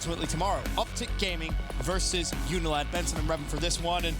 Ultimately tomorrow, OpTic Gaming versus UNILAD. Benson and Revan for this one, and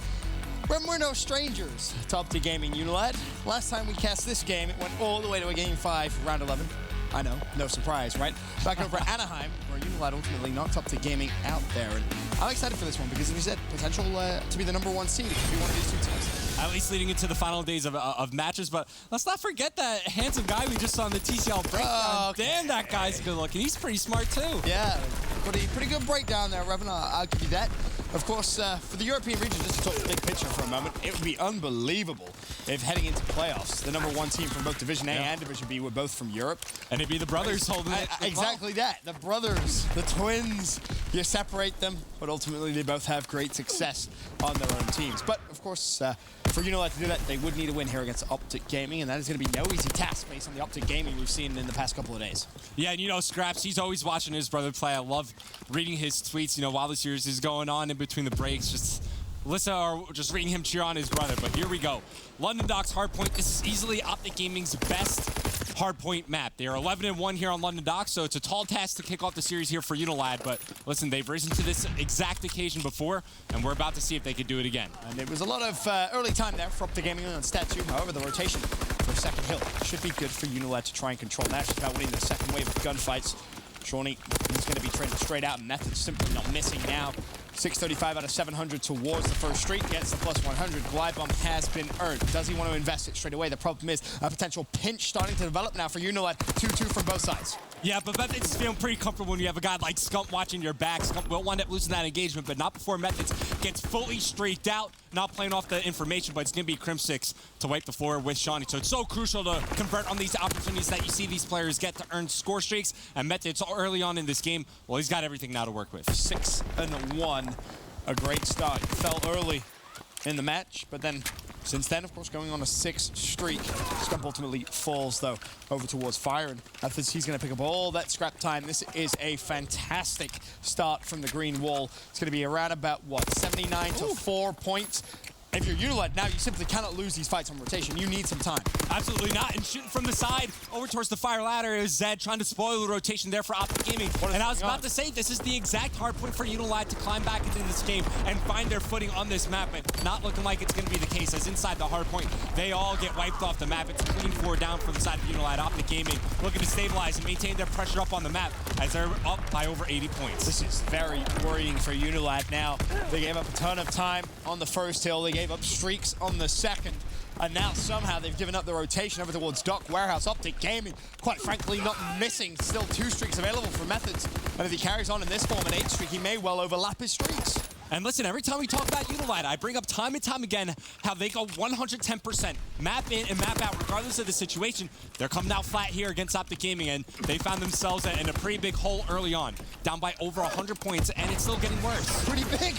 Revan, we're no strangers to OpTic Gaming UNILAD. Last time we cast this game, it went all the way to a Game 5, Round 11. I know, no surprise, right? Back over at Anaheim, where UNILAD ultimately knocked OpTic Gaming out there. And I'm excited for this one because, as we said, potential to be the #1 seed. It could be one of these two teams. At least leading into the final days of matches, but let's not forget that handsome guy we just saw in the TCL breakdown. Okay. Damn, that guy's good looking. He's pretty smart too. Yeah, pretty good breakdown there, Revan. I'll give you that. Of course, for the European region, just to talk the big picture for a moment, it would be unbelievable if heading into playoffs, the #1 team from both Division A and Division B were both from Europe. And it'd be the brothers holding it. Exactly that. The brothers, the twins. You separate them, but ultimately they both have great success on their own teams. But, of course, for UNILAD to do that, they would need a win here against OpTic Gaming, and that is going to be no easy task based on the OpTic Gaming we've seen in the past couple of days. Yeah, and you know, Scraps, he's always watching his brother play. I love reading his tweets, you know, while the series is going on in between the breaks. Just listen or just reading him cheer on his brother. But here we go. London Docks Hardpoint. This is easily OpTic Gaming's best hardpoint map. They are 11-1 here on London Docks, so it's a tall task to kick off the series here for UNILAD. But listen, they've risen to this exact occasion before, and we're about to see if they could do it again. And it was a lot of early time there for OpTic Gaming on Statue. However, the rotation for second hill should be good for UNILAD to try and control. Now it's about winning the second wave of gunfights. Shawnee is going to be traded straight out. Method's simply not missing now. 635 out of 700 towards the first streak. Gets the +100. Glide bomb has been earned. Does he want to invest it straight away? The problem is a potential pinch starting to develop now for UNILAD. 2-2 from both sides. Yeah, but Methods is feeling pretty comfortable when you have a guy like Scump watching your back. Scump will wind up losing that engagement, but not before Methods gets fully streaked out. Not playing off the information, but it's going to be Crim6 to wipe the floor with Shawnee. So it's so crucial to convert on these opportunities that you see these players get to earn score streaks. And Methods early on in this game, well, he's got everything now to work with. 6-1. A great start. He fell early in the match, but then since then, of course, going on a 6 streak. Scump ultimately falls, though, over towards Fire, and after he's going to pick up all that scrap time. This is a fantastic start from the green wall. It's going to be around about, what, 79 to 4 points. If you're UNILAD now, you simply cannot lose these fights on rotation. You need some time. Absolutely not. And shooting from the side over towards the fire ladder is Zed trying to spoil the rotation there for OpTic Gaming. And I was about to say, this is the exact hard point for UNILAD to climb back into this game and find their footing on this map. But not looking like it's going to be the case, as inside the hard point, they all get wiped off the map. It's a clean 4 down for the side of UNILAD. OpTic Gaming looking to stabilize and maintain their pressure up on the map as they're up by over 80 points. This is very worrying for UNILAD now. They gave up a ton of time on the first hill. They gave up streaks on the second. And now somehow they've given up the rotation over towards Dock Warehouse. OpTic Gaming, quite frankly, not missing. Still 2 streaks available for Methods. And if he carries on in this form, an 8 streak, he may well overlap his streaks. And listen, every time we talk about UNILAD, I bring up time and time again how they go 110%, map in and map out, regardless of the situation. They're coming out flat here against OpTic Gaming, and they found themselves in a pretty big hole early on, down by over 100 points, and it's still getting worse. Pretty big.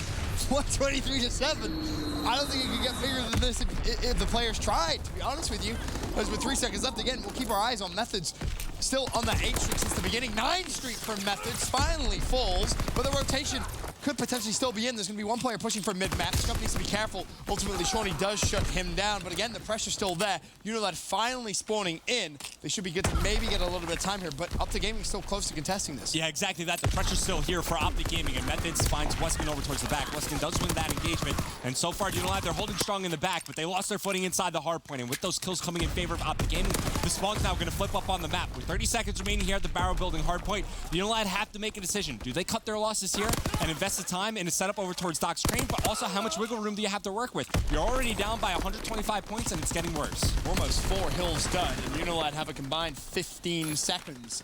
123 to 7. I don't think it could get bigger than this if the players tried, to be honest with you. Because with 3 seconds left, again, we'll keep our eyes on Methods. Still on that 8 streak since the beginning. 9 streak from Methods, finally falls, but the rotation could potentially still be in. There's going to be one player pushing for mid-map. Scump needs to be careful. Ultimately, Shawnee does shut him down, but again, the pressure's still there. UNILAD finally spawning in. They should be good to maybe get a little bit of time here, but OpTic Gaming is still close to contesting this. Yeah, exactly that. The pressure's still here for OpTic Gaming, and Methods finds Weskin over towards the back. Weskin does win that engagement, and so far, UNILAD, they're holding strong in the back, but they lost their footing inside the hard point, and with those kills coming in favor of OpTic Gaming, the spawn's now going to flip up on the map. With 30 seconds remaining here at the barrel building hard point, UNILAD have to make a decision. Do they cut their losses here and invest the time in a setup over towards Doc's train, but also how much wiggle room do you have to work with? You're already down by 125 points, and it's getting worse. Almost 4 hills done, and UNILAD have a combined 15 seconds.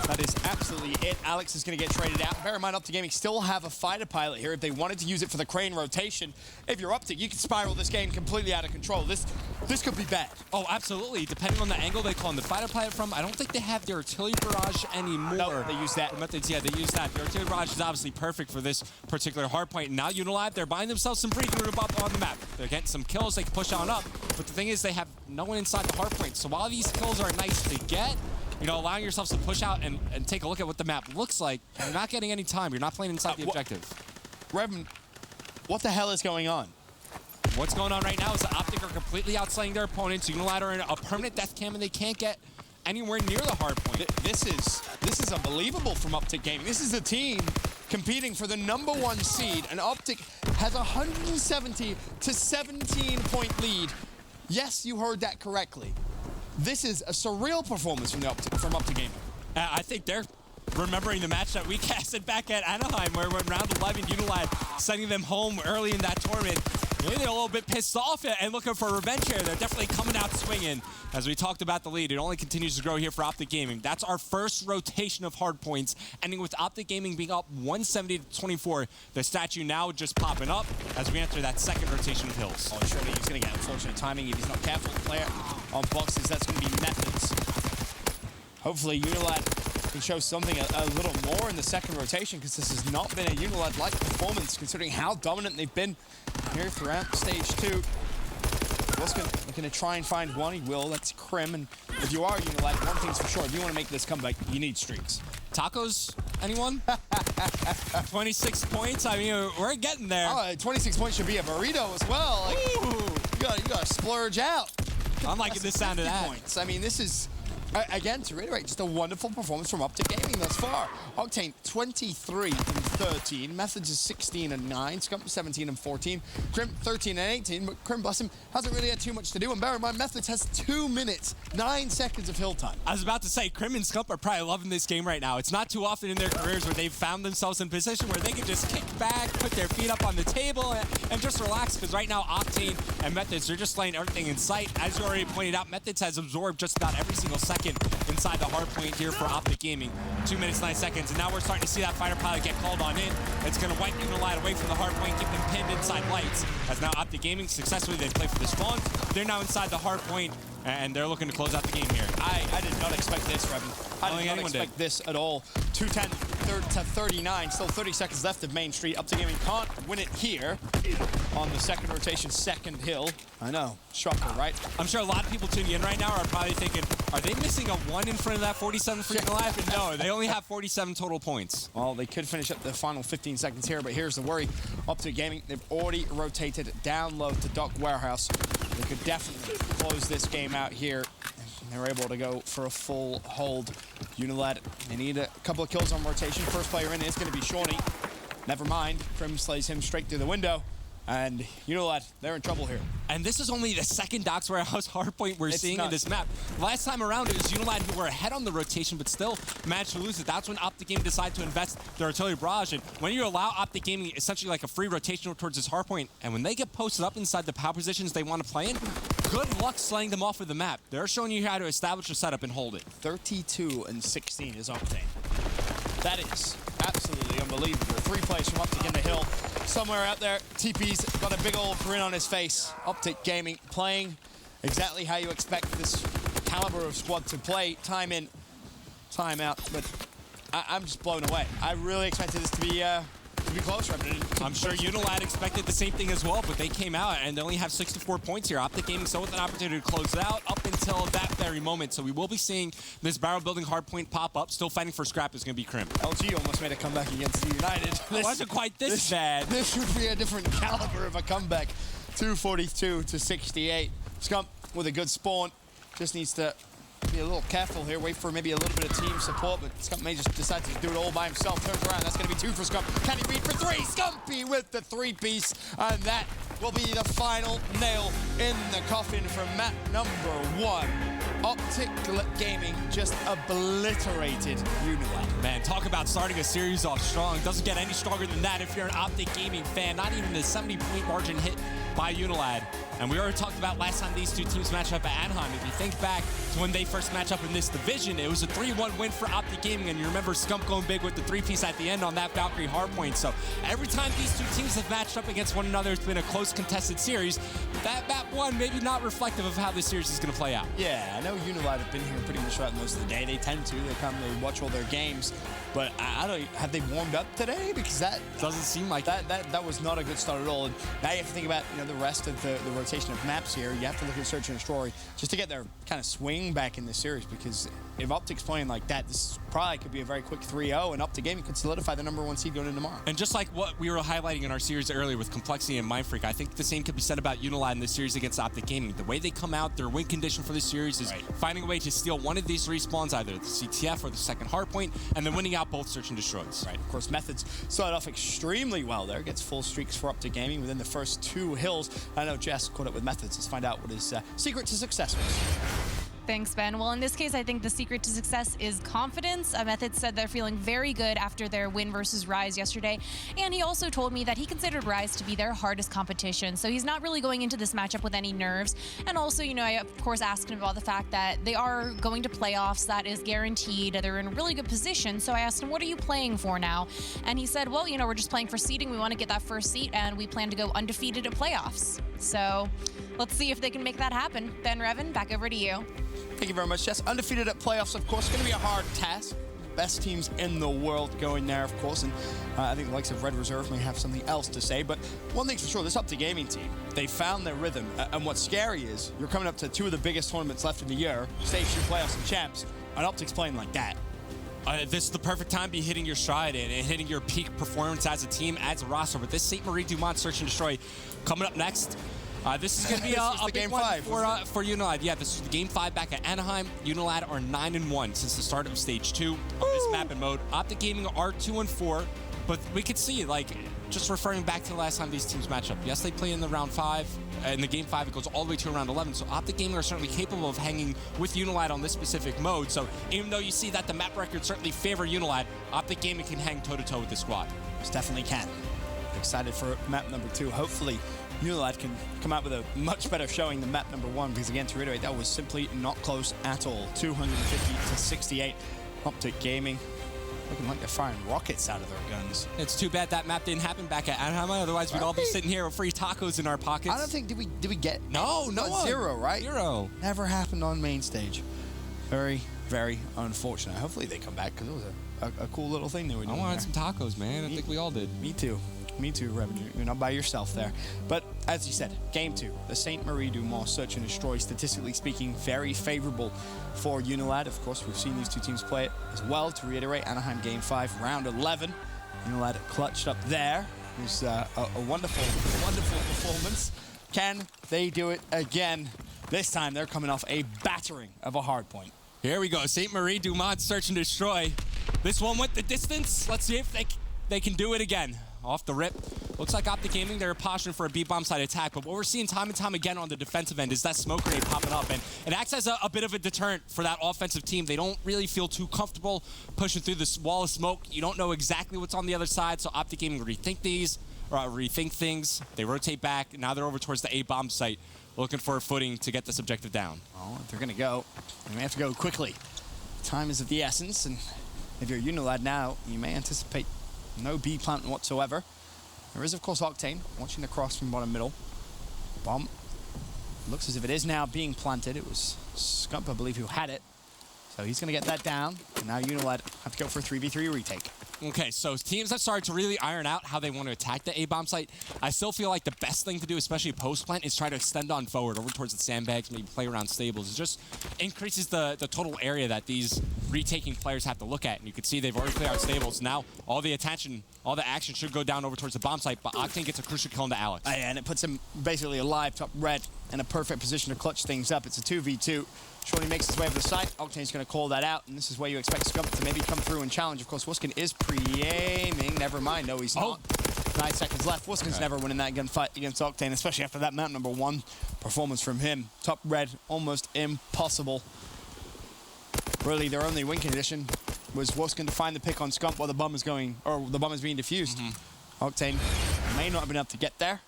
That is absolutely it. Alex is going to get traded out. Bear in mind, OpTic Gaming still have a fighter pilot here if they wanted to use it for the crane rotation. If you're OpTic, you can spiral this game completely out of control. This could be bad. Oh, absolutely. Depending on the angle they call in the fighter pilot from, I don't think they have the artillery barrage anymore. No, they use that. Methods, yeah, they use that. The artillery barrage is obviously perfect for this particular hard point. Now UNILAD, they're buying themselves some breathing room up on the map. They're getting some kills they can push on up, but the thing is they have no one inside the hard point. So while these kills are nice to get, you know, allowing yourselves to push out and take a look at what the map looks like, you're not getting any time. You're not playing inside the objective. Revan, what the hell is going on? What's going on right now is the OpTic are completely outslaying their opponents. UNILAD are in a permanent death cam, and they can't get anywhere near the hard point. This is unbelievable from OpTic Gaming. This is a team competing for the #1 seed, and OpTic has a 170 to 17-point lead. Yes, you heard that correctly. This is a surreal performance from OpTic Gaming. I think they're remembering the match that we casted back at Anaheim, where when round 11, UNILAD sending them home early in that tournament. Maybe they're a little bit pissed off and looking for revenge here. They're definitely coming out swinging. As we talked about the lead, it only continues to grow here for OpTic Gaming. That's our first rotation of hard points, ending with OpTic Gaming being up 170 to 24. The statue now just popping up as we enter that second rotation of hills. Oh, surely he's going to get unfortunate timing if he's not careful. Player on boxes, that's going to be Methods. Hopefully, UNILAD can show something a little more in the second rotation, because this has not been a UNILAD-like performance, considering how dominant they've been here throughout stage 2. Wilskin looking to try and find one. He will. That's Krim. And if you are UNILAD, one thing's for sure. If you want to make this comeback, you need streaks. Tacos, anyone? 26 points? I mean, we're getting there. Oh, 26 points should be a burrito as well. Like, you got to splurge out. I'm liking the sound of that. Points. I mean, this is... Again, to reiterate, just a wonderful performance from OpTic Gaming thus far. Octane 23 and 13, Methods is 16 and 9, Scump 17 and 14, Krim 13 and 18. But Krim, bless him, hasn't really had too much to do. And bear in mind, Methods has 2 minutes 9 seconds of hill time. I was about to say, Krim and Scump are probably loving this game right now. It's not too often in their careers where they've found themselves in a position where they can just kick back, put their feet up on the table, and just relax. Because right now, Octane and Methods, they're just laying everything in sight. As you already pointed out, Methods has absorbed just about every single second inside the hard point here for OpTic Gaming. 2 minutes, 9 seconds, and now we're starting to see that fighter pilot get called on in. It's going to wipe UNILAD away from the hard point, keep them pinned inside lights. As now OpTic Gaming successfully, they play for the spawn. They're now inside the hard point, and they're looking to close out the game here. I did not expect this, Revan. I did not expect this at all. 210 to 39, still 30 seconds left of Main Street. OpTic Gaming can't win it here on the second rotation, second hill. I know, shocker, right? I'm sure a lot of people tuning in right now are probably thinking, are they missing a 1 in front of that 47 for UNILAD? But no, they only have 47 total points. Well, they could finish up the final 15 seconds here, but here's the worry. OpTic Gaming, they've already rotated down low to Dock Warehouse. They could definitely close this game out here. They're able to go for a full hold. UNILAD, they need a couple of kills on rotation. First player in is going to be Shawnee. Never mind, Krim slays him straight through the window. And UNILAD, they're in trouble here. And this is only the second Docks Warehouse hardpoint we're seeing in this map. Last time around, it was UNILAD who were ahead on the rotation, but still managed to lose it. That's when OpTic Gaming decided to invest their artillery barrage. And when you allow OpTic Gaming essentially like a free rotation towards this hardpoint, and when they get posted up inside the power positions they want to play in, good luck slaying them off of the map. They're showing you how to establish a setup and hold it. 32 and 16 is Octane. That is absolutely unbelievable. 3 plays from OpTic in the hill. Somewhere out there, TP's got a big old grin on his face. OpTic Gaming playing exactly how you expect this caliber of squad to play. Time in, time out. But I'm just blown away. I really expected this to be closer. I'm sure UNILAD expected the same thing as well, but they came out and they only have 64 points here. OpTic Gaming still with an opportunity to close it out up until that very moment. So we will be seeing this barrel building hardpoint pop up. Still fighting for scrap is going to be Krim. LG almost made a comeback against United. It wasn't quite this bad. This would be a different caliber of a comeback. 242 to 68. Scump with a good spawn. Just needs to be a little careful here, wait for maybe a little bit of team support, but Scump may just decide to do it all by himself. Turns around, that's going to be 2 for Scump. Can he beat for 3? Scumpy with the 3-piece, and that will be the final nail in the coffin from map number 1. OpTic Gaming just obliterated UNILAD. Man, talk about starting a series off strong. Doesn't get any stronger than that if you're an OpTic Gaming fan. Not even the 70-point margin hit by UNILAD. And we already talked about last time these two teams matched up at Anaheim. If you think back to when they first matched up in this division, it was a 3-1 win for OpTic Gaming, and you remember Scump going big with the 3-piece at the end on that Valkyrie hardpoint. So every time these two teams have matched up against one another, it's been a close contested series. That map 1 maybe not reflective of how this series is going to play out. Yeah, I know UNILAD have been here pretty much throughout most of the day. They tend to. They come, they watch all their games. But I don't. Have they warmed up today? Because that doesn't seem like that was not a good start at all. And now you have to think about the rest of the rotation of maps here. You have to look at Search and Destroy just to get their kind of swing back in this series, because if OpTic's playing like that, this probably could be a very quick 3-0, and OpTic Gaming could solidify the #1 seed going into tomorrow. And just like what we were highlighting in our series earlier with Complexity and Mindfreak, I think the same could be said about UNILAD in this series against OpTic Gaming. The way they come out, their win condition for this series is finding a way to steal one of these respawns, either the CTF or the second hardpoint, and then winning out both search and destroys. Right, of course, Methods started off extremely well there. Gets full streaks for OpTic Gaming within the first 2 hills. I know Jess caught up with Methods. Let's find out what his secret to success was. Thanks, Ben. Well, in this case, I think the secret to success is confidence. Methods said they're feeling very good after their win versus Rise yesterday. And he also told me that he considered Rise to be their hardest competition. So he's not really going into this matchup with any nerves. And also, you know, I, of course, asked him about the fact that they are going to playoffs. That is guaranteed. They're in a really good position. So I asked him, what are you playing for now? And he said, well, you know, we're just playing for seeding. We want to get that first seat, and we plan to go undefeated at playoffs. So let's see if they can make that happen. Ben Revan, back over to you. Thank you very much, Jess. Undefeated at playoffs, of course, going to be a hard task. Best teams in the world going there, of course, and I think the likes of Red Reserve may have something else to say, but one thing's for sure, this OpTic Gaming team, they found their rhythm, and what's scary is you're coming up to 2 of the biggest tournaments left in the year, Stage 2 playoffs and champs, and OpTic's playing like that. This is the perfect time to be hitting your stride and hitting your peak performance as a team, as a roster. With this St. Marie Dumont Search and Destroy coming up next, this is going to be a big game one 5 for UNILAD. Yeah, this is the game 5 back at Anaheim. UNILAD are 9-1 since the start of Stage 2 on this map and mode. OpTic Gaming are 2-4, but we could see, like, just referring back to the last time these teams match up. Yes, they play in the round 5. In the game 5, it goes all the way to around 11. So OpTic Gaming are certainly capable of hanging with UNILAD on this specific mode. So even though you see that the map records certainly favor UNILAD, OpTic Gaming can hang toe-to-toe with this squad. Most definitely can. Excited for map #2. Hopefully, UNILAD can come out with a much better showing than map #1, because again, to reiterate, that was simply not close at all. 250 to 68. OpTic Gaming looking like they're firing rockets out of their guns. It's too bad that map didn't happen back at Anaheim. Otherwise, we'd all be sitting here with free tacos in our pockets. I don't think, did we get No, 0, right? 0. Never happened on main stage. Very, very unfortunate. Hopefully they come back, because it was a cool little thing they were doing. I wanted some tacos, man. I think we all did. Me too. Me too, Revenue. You're not by yourself there. But as you said, game 2, the St. Marie Dumont Search and Destroy, statistically speaking, very favorable for UNILAD. Of course, we've seen these 2 teams play it as well. To reiterate, Anaheim game 5, round 11. UNILAD clutched up there. It was a wonderful, wonderful performance. Can they do it again? This time, they're coming off a battering of a hard point. Here we go. St. Marie Dumont Search and Destroy. This one went the distance. Let's see if they can do it again. Off the rip. Looks like OpTic Gaming, they're posturing for a B-bomb side attack, but what we're seeing time and time again on the defensive end is that smoke grenade popping up, and it acts as a bit of a deterrent for that offensive team. They don't really feel too comfortable pushing through this wall of smoke. You don't know exactly what's on the other side, so OpTic Gaming rethink things. They rotate back. Now they're over towards the A-bomb site, looking for a footing to get this objective down. Oh, if they're going to go, they may have to go quickly. Time is of the essence, and if you're UNILAD now, you may anticipate no B plant whatsoever. There is, of course, Octane watching the cross from bottom middle. Bomb. Looks as if it is now being planted. It was Scump, I believe, who had it. So he's going to get that down. And now UNILAD have to go for a 3v3 retake. Okay, so teams have started to really iron out how they want to attack the A-bomb site. I still feel like the best thing to do, especially post-plant, is try to extend on forward over towards the sandbags, maybe play around stables. It just increases the total area that these retaking players have to look at. And you can see they've already cleared out stables. Now all the attention, all the action should go down over towards the bomb site, but Octane gets a crucial kill into Alex. And it puts him basically alive, top red, in a perfect position to clutch things up. It's a 2v2. Shorty makes his way over the site. Octane's going to call that out, and this is where you expect Scump to maybe come through and challenge. Of course, Wuskin is pre-aiming. Never mind. No, he's not. 9 seconds left. Wuskin's never winning that gunfight against Octane, especially after that map #1 performance from him. Top red, almost impossible. Really, their only win condition was Wuskin to find the pick on Scump while the bomb is going, or the bomb is being defused. Octane may not have been able to get there,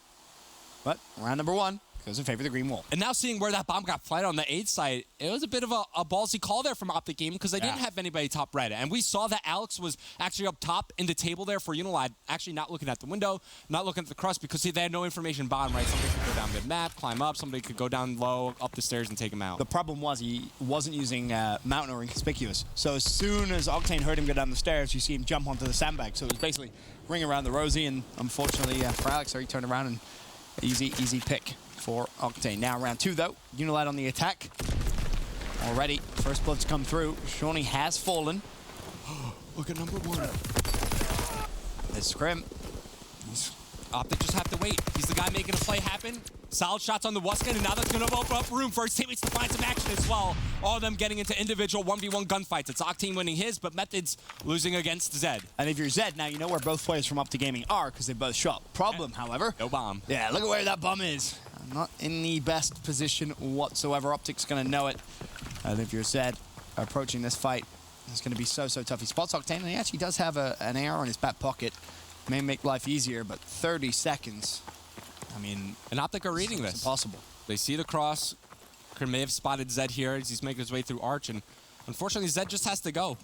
but round #1 goes in favor of the green wall. And now seeing where that bomb got planted on the aid side, it was a bit of a ballsy call there from OpTic Gaming, because they didn't have anybody top red. And we saw that Alex was actually up top in the table there for UNILAD, actually not looking at the window, not looking at the crust, because see, they had no information bottom, right? Somebody could go down mid-map, climb up, somebody could go down low, up the stairs and take him out. The problem was he wasn't using Mountain or Inconspicuous. So as soon as Octane heard him go down the stairs, you see him jump onto the sandbag. So it was basically ring around the rosy, and unfortunately for Alex, he turned around and easy pick for Octane. Now round 2 though, UNILAD on the attack. already. First blood's come through. Shawnee has fallen. Look at number 1. It's Crim. OpTic just have to wait. He's the guy making a play happen. Solid shots on the Wuskin, and now that's going to open up room for his teammates to find some action as well. All of them getting into individual 1v1 gunfights. It's Octane winning his, but Methods losing against Zed. And if you're Zed, now you know where both players from OpTic Gaming are because they both shot. Problem, however... No bomb. Yeah, look at where that bomb is. Not in the best position whatsoever. OpTic's going to know it. And if you're Zed approaching this fight, it's going to be so tough. He spots Octane, and he actually does have an AR in his back pocket. May make life easier, but 30 seconds. I mean... And OpTic are reading this. It's impossible. They see the cross. Crim may have spotted Zed here as he's making his way through Arch, and unfortunately, Zed just has to go.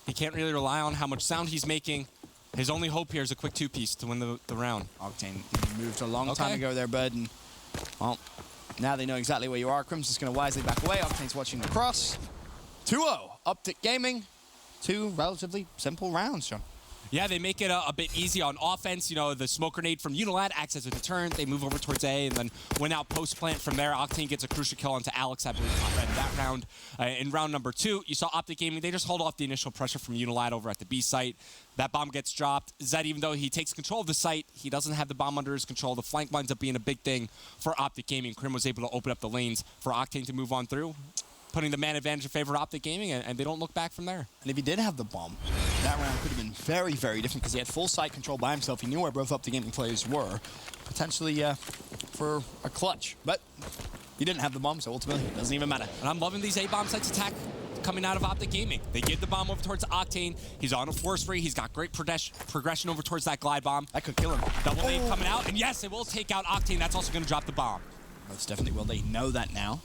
He can't really rely on how much sound he's making. His only hope here is a quick 2-piece to win the round. Octane, you moved a long time ago there, bud, and... Well, now they know exactly where you are. Crim's just going to wisely back away. Octane's watching the cross. 2-0, OpTic Gaming. 2 relatively simple rounds, John. Yeah, they make it a bit easy on offense. You know, the smoke grenade from UNILAD acts as a deterrent. They move over towards A and then win out post-plant from there. Octane gets a crucial kill onto Alex, I believe, top end that round. In round number 2, you saw OpTic Gaming. They just hold off the initial pressure from UNILAD over at the B site. That bomb gets dropped. Zed, even though he takes control of the site, he doesn't have the bomb under his control. The flank winds up being a big thing for OpTic Gaming. Crim was able to open up the lanes for Octane to move on through, putting the man advantage in favor of OpTic Gaming, and they don't look back from there. And if he did have the bomb, that round could have been very different because he had full site control by himself. He knew where both OpTic Gaming players were, potentially for a clutch. But he didn't have the bomb, so ultimately it doesn't even matter. And I'm loving these A-bomb sites attack coming out of OpTic Gaming. They give the bomb over towards Octane. He's on a force free. He's got great progression over towards that glide bomb. That could kill him. Double nade coming out, and yes, it will take out Octane. That's also going to drop the bomb. Most definitely will. They know that now.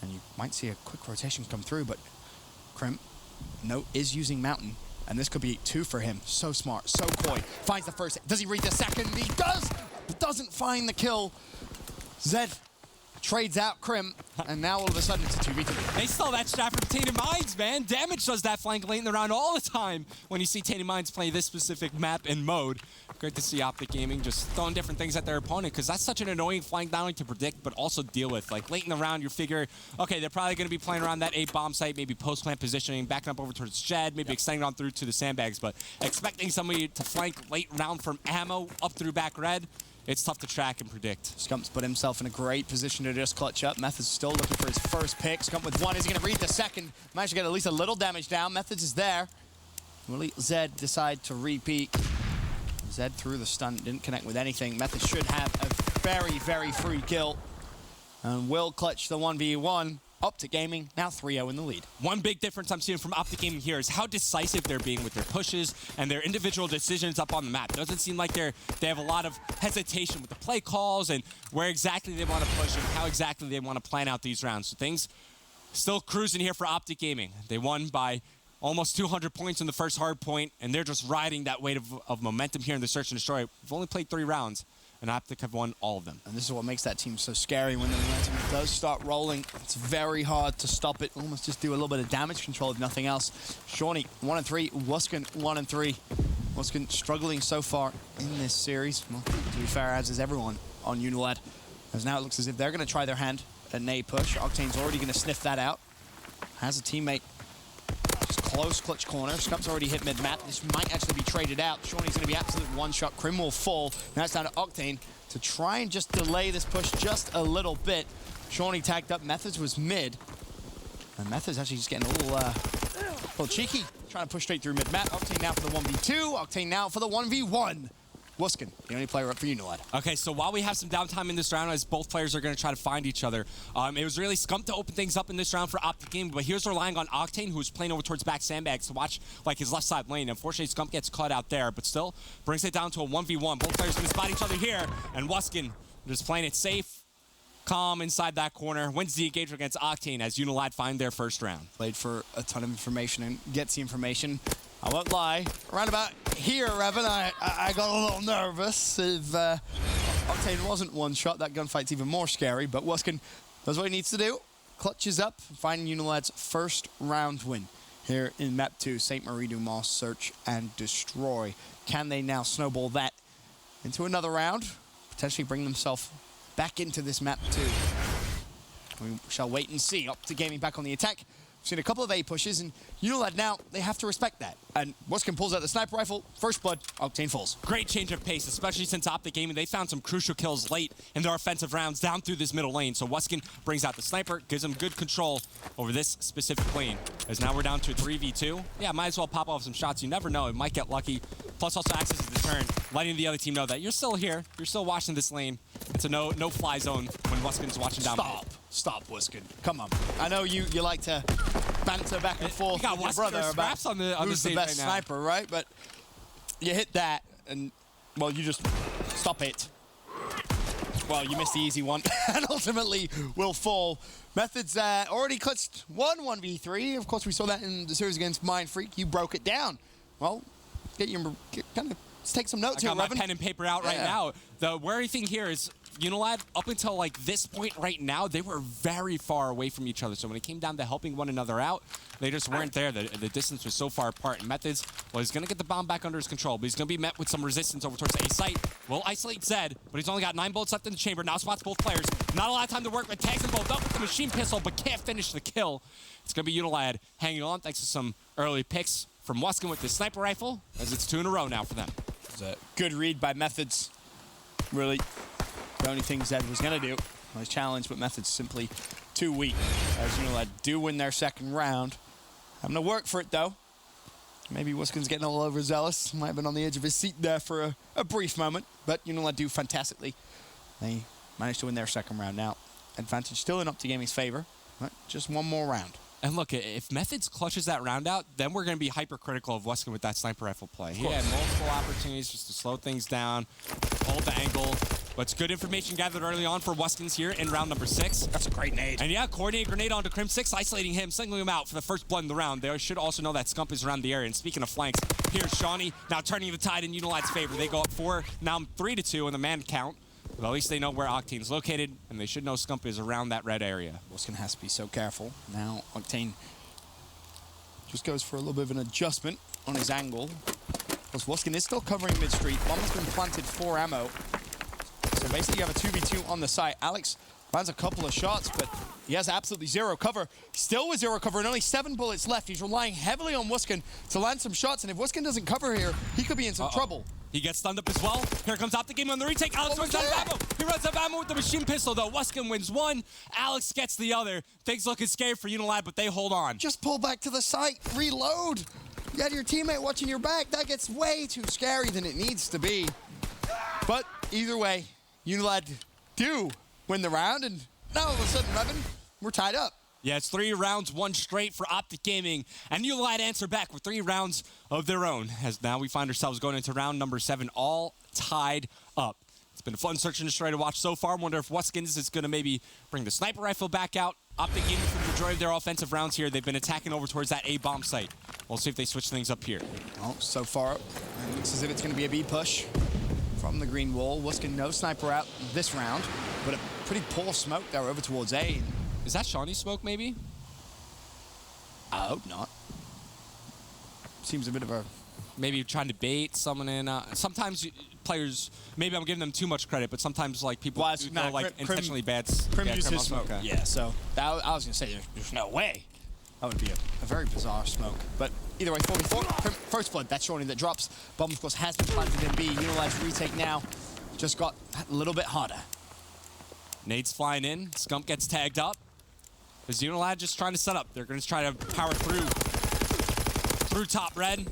And you might see a quick rotation come through, but Crim, is using Mountain. And this could be 2 for him. So smart, so coy. Finds the first. Does he read the second? He does! But doesn't find the kill. Zed trades out Crim, and now all of a sudden it's a 2v2. They stole that strat from Tainted Minds, man. Damage does that flank late in the round all the time when you see Tainted Minds play this specific map and mode. Great to see OpTic Gaming just throwing different things at their opponent, because that's such an annoying flank not only to predict, but also deal with. Like, late in the round, you figure, okay, they're probably going to be playing around that A-bomb site, maybe post-plant positioning, backing up over towards Jed, maybe extending on through to the sandbags, but expecting somebody to flank late round from ammo up through back red, it's tough to track and predict. Scump's put himself in a great position to just clutch up. Methods still looking for his first pick. Scump with 1. Is he going to read the second? Managed to get at least a little damage down. Methods is there. Will Zed decide to repeat? Zed through the stun, didn't connect with anything. Methods should have a very free kill. And will clutch the 1v1. OpTic Gaming, now 3-0 in the lead. One big difference I'm seeing from OpTic Gaming here is how decisive they're being with their pushes and their individual decisions up on the map. Doesn't seem like they have a lot of hesitation with the play calls and where exactly they want to push and how exactly they want to plan out these rounds. So things still cruising here for OpTic Gaming. They won by almost 200 points in the first hard point, and they're just riding that weight of momentum here in the Search and Destroy. We've only played 3 rounds, and OpTic have won all of them. And this is what makes that team so scary. When the momentum does start rolling, it's very hard to stop it. Almost just do a little bit of damage control if nothing else. Shawnee, 1-3. Wuskin, 1-3. Wuskin struggling so far in this series. Well, to be fair, as is everyone on UNILAD. As now it looks as if they're going to try their hand at an A push. Octane's already going to sniff that out. Has a teammate. Just close clutch corner. Scump's already hit mid-map. This might actually be traded out. Shawnee's going to be absolute one-shot. Crim will fall. Now it's down to Octane to try and just delay this push just a little bit. Shawnee tagged up. Methods was mid. And Methods actually just getting a little cheeky. Trying to push straight through mid-map. Octane now for the 1v2. Octane now for the 1v1. Wuskin, the only player up for UNILAD. Okay, so while we have some downtime in this round, as both players are going to try to find each other, it was really Scump to open things up in this round for OpTic Gaming, but here's relying on Octane, who's playing over towards back sandbags to watch like his left side lane. Unfortunately, Scump gets caught out there, but still brings it down to a 1v1. Both players going to spot each other here, and Wuskin just playing it safe, calm inside that corner, wins the engagement against Octane as UNILAD find their first round. Played for a ton of information and gets the information. I won't lie. Around about here, Revan, I got a little nervous. If Octane wasn't one shot, that gunfight's even more scary. But Wuskin does what he needs to do. Clutches up, finding UNILAD's first round win here in Map 2, St. Marie-du-Mont, Search and Destroy. Can they now snowball that into another round? Potentially bring themselves back into this Map 2. We shall wait and see. OpTic Gaming back on the attack. We've seen a couple of A pushes, and UNILAD now, they have to respect that. And Waskin pulls out the sniper rifle, first blood, Octane falls. Great change of pace, especially since OpTic Gaming, they found some crucial kills late in their offensive rounds down through this middle lane. So Waskin brings out the sniper, gives him good control over this specific lane. As now we're down to a 3v2. Yeah, might as well pop off some shots. You never know, it might get lucky. Plus also access to the turn, letting the other team know that you're still here, you're still watching this lane. It's a no-fly zone when Waskin's watching down. Stop, Waskin. Come on. I know you like to banter back and forth with your brother about who's the best sniper, right? But you hit that, and, well, you just stop it. Well, you missed the easy one, and ultimately will fall. Methods already clutched 1v3. Of course, we saw that in the series against Mind Freak. You broke it down. Well, let's take some notes I here, got Revan. my pen and paper out right now. The worry thing here is UNILAD, up until like this point right now, they were very far away from each other. So when it came down to helping one another out, they just weren't there. The distance was so far apart. And Methods, well, he's going to get the bomb back under his control, but he's going to be met with some resistance over towards A site. Will isolate Zed, but he's only got 9 bullets left in the chamber. Now spots both players. Not a lot of time to work, but tags them both up with the machine pistol, but can't finish the kill. It's going to be UNILAD hanging on thanks to some early picks from Waskin with the sniper rifle, as it's 2 in a row now for them. It's a good read by Methods. Really, the only thing Zed was going to do was challenge, but Methods simply too weak. As UNILAD do win their second round. Having to work for it, though. Maybe Waskin's getting a little overzealous. Might have been on the edge of his seat there for a brief moment, but UNILAD do fantastically. They managed to win their second round now. Advantage still in OpTic Gaming's favor, but just one more round. And look, if Methods clutches that round out, then we're going to be hypercritical of Waskin with that sniper rifle play. He had multiple opportunities just to slow things down, hold the angle. But it's good information gathered early on for Waskins here in round number 6. That's a great nade. And yeah, coordinated grenade onto Crim6, isolating him, singling him out for the first blood in the round. They should also know that Scump is around the area. And speaking of flanks, here's Shawnee now turning the tide in UNILAD's favor. They go up 4, now 3-2 on the man count. But at least they know where Octane's located, and they should know Scump is around that red area. Waskin has to be so careful. Now Octane just goes for a little bit of an adjustment on his angle. Because Waskin is still covering mid-street. Bomb has been planted for ammo. So basically you have a 2v2 on the site. Alex lands a couple of shots, but he has absolutely zero cover. Still with zero cover and only 7 bullets left. He's relying heavily on Waskin to land some shots, and if Waskin doesn't cover here, he could be in some trouble. He gets stunned up as well. Here comes OpTic Gaming on the retake. Alex runs out of ammo. He runs out of ammo with the machine pistol, though. Waskin wins 1. Alex gets the other. Things looking scary for UNILAD, but they hold on. Just pull back to the site. Reload. You had your teammate watching your back. That gets way too scary than it needs to be. But either way, UNILAD do win the round, and now all of a sudden, Revan, we're tied up. Yeah, it's 3 rounds, 1 straight for OpTic Gaming, and UNILAD answer back with 3 rounds of their own, as now we find ourselves going into round number 7, all tied up. It's been a fun search and destroy to watch so far. Wonder if Waskins is going to maybe bring the sniper rifle back out. OpTic Gaming, for the majority of their offensive rounds here, they've been attacking over towards that A bomb site. We'll see if they switch things up here. Well, so far, it looks as if it's going to be a B push from the green wall. Waskin no sniper out this round, but a pretty poor smoke there over towards A. Is that Shawnee's smoke, maybe? I hope not. Seems a bit of a... Maybe trying to bait someone in. Sometimes players, maybe I'm giving them too much credit, but sometimes like people go like intentionally bad. Crim used his smoke. Yeah, so I was going to say there's no way. That would be a very bizarre smoke. But either way, 44, first blood, that's Shawnee that drops. Bomb, of course, has been planted in B. UNILAD's retake now just got a little bit harder. Nades flying in. Scump gets tagged up. Is UNILAD just trying to set up? They're going to try to power through top red.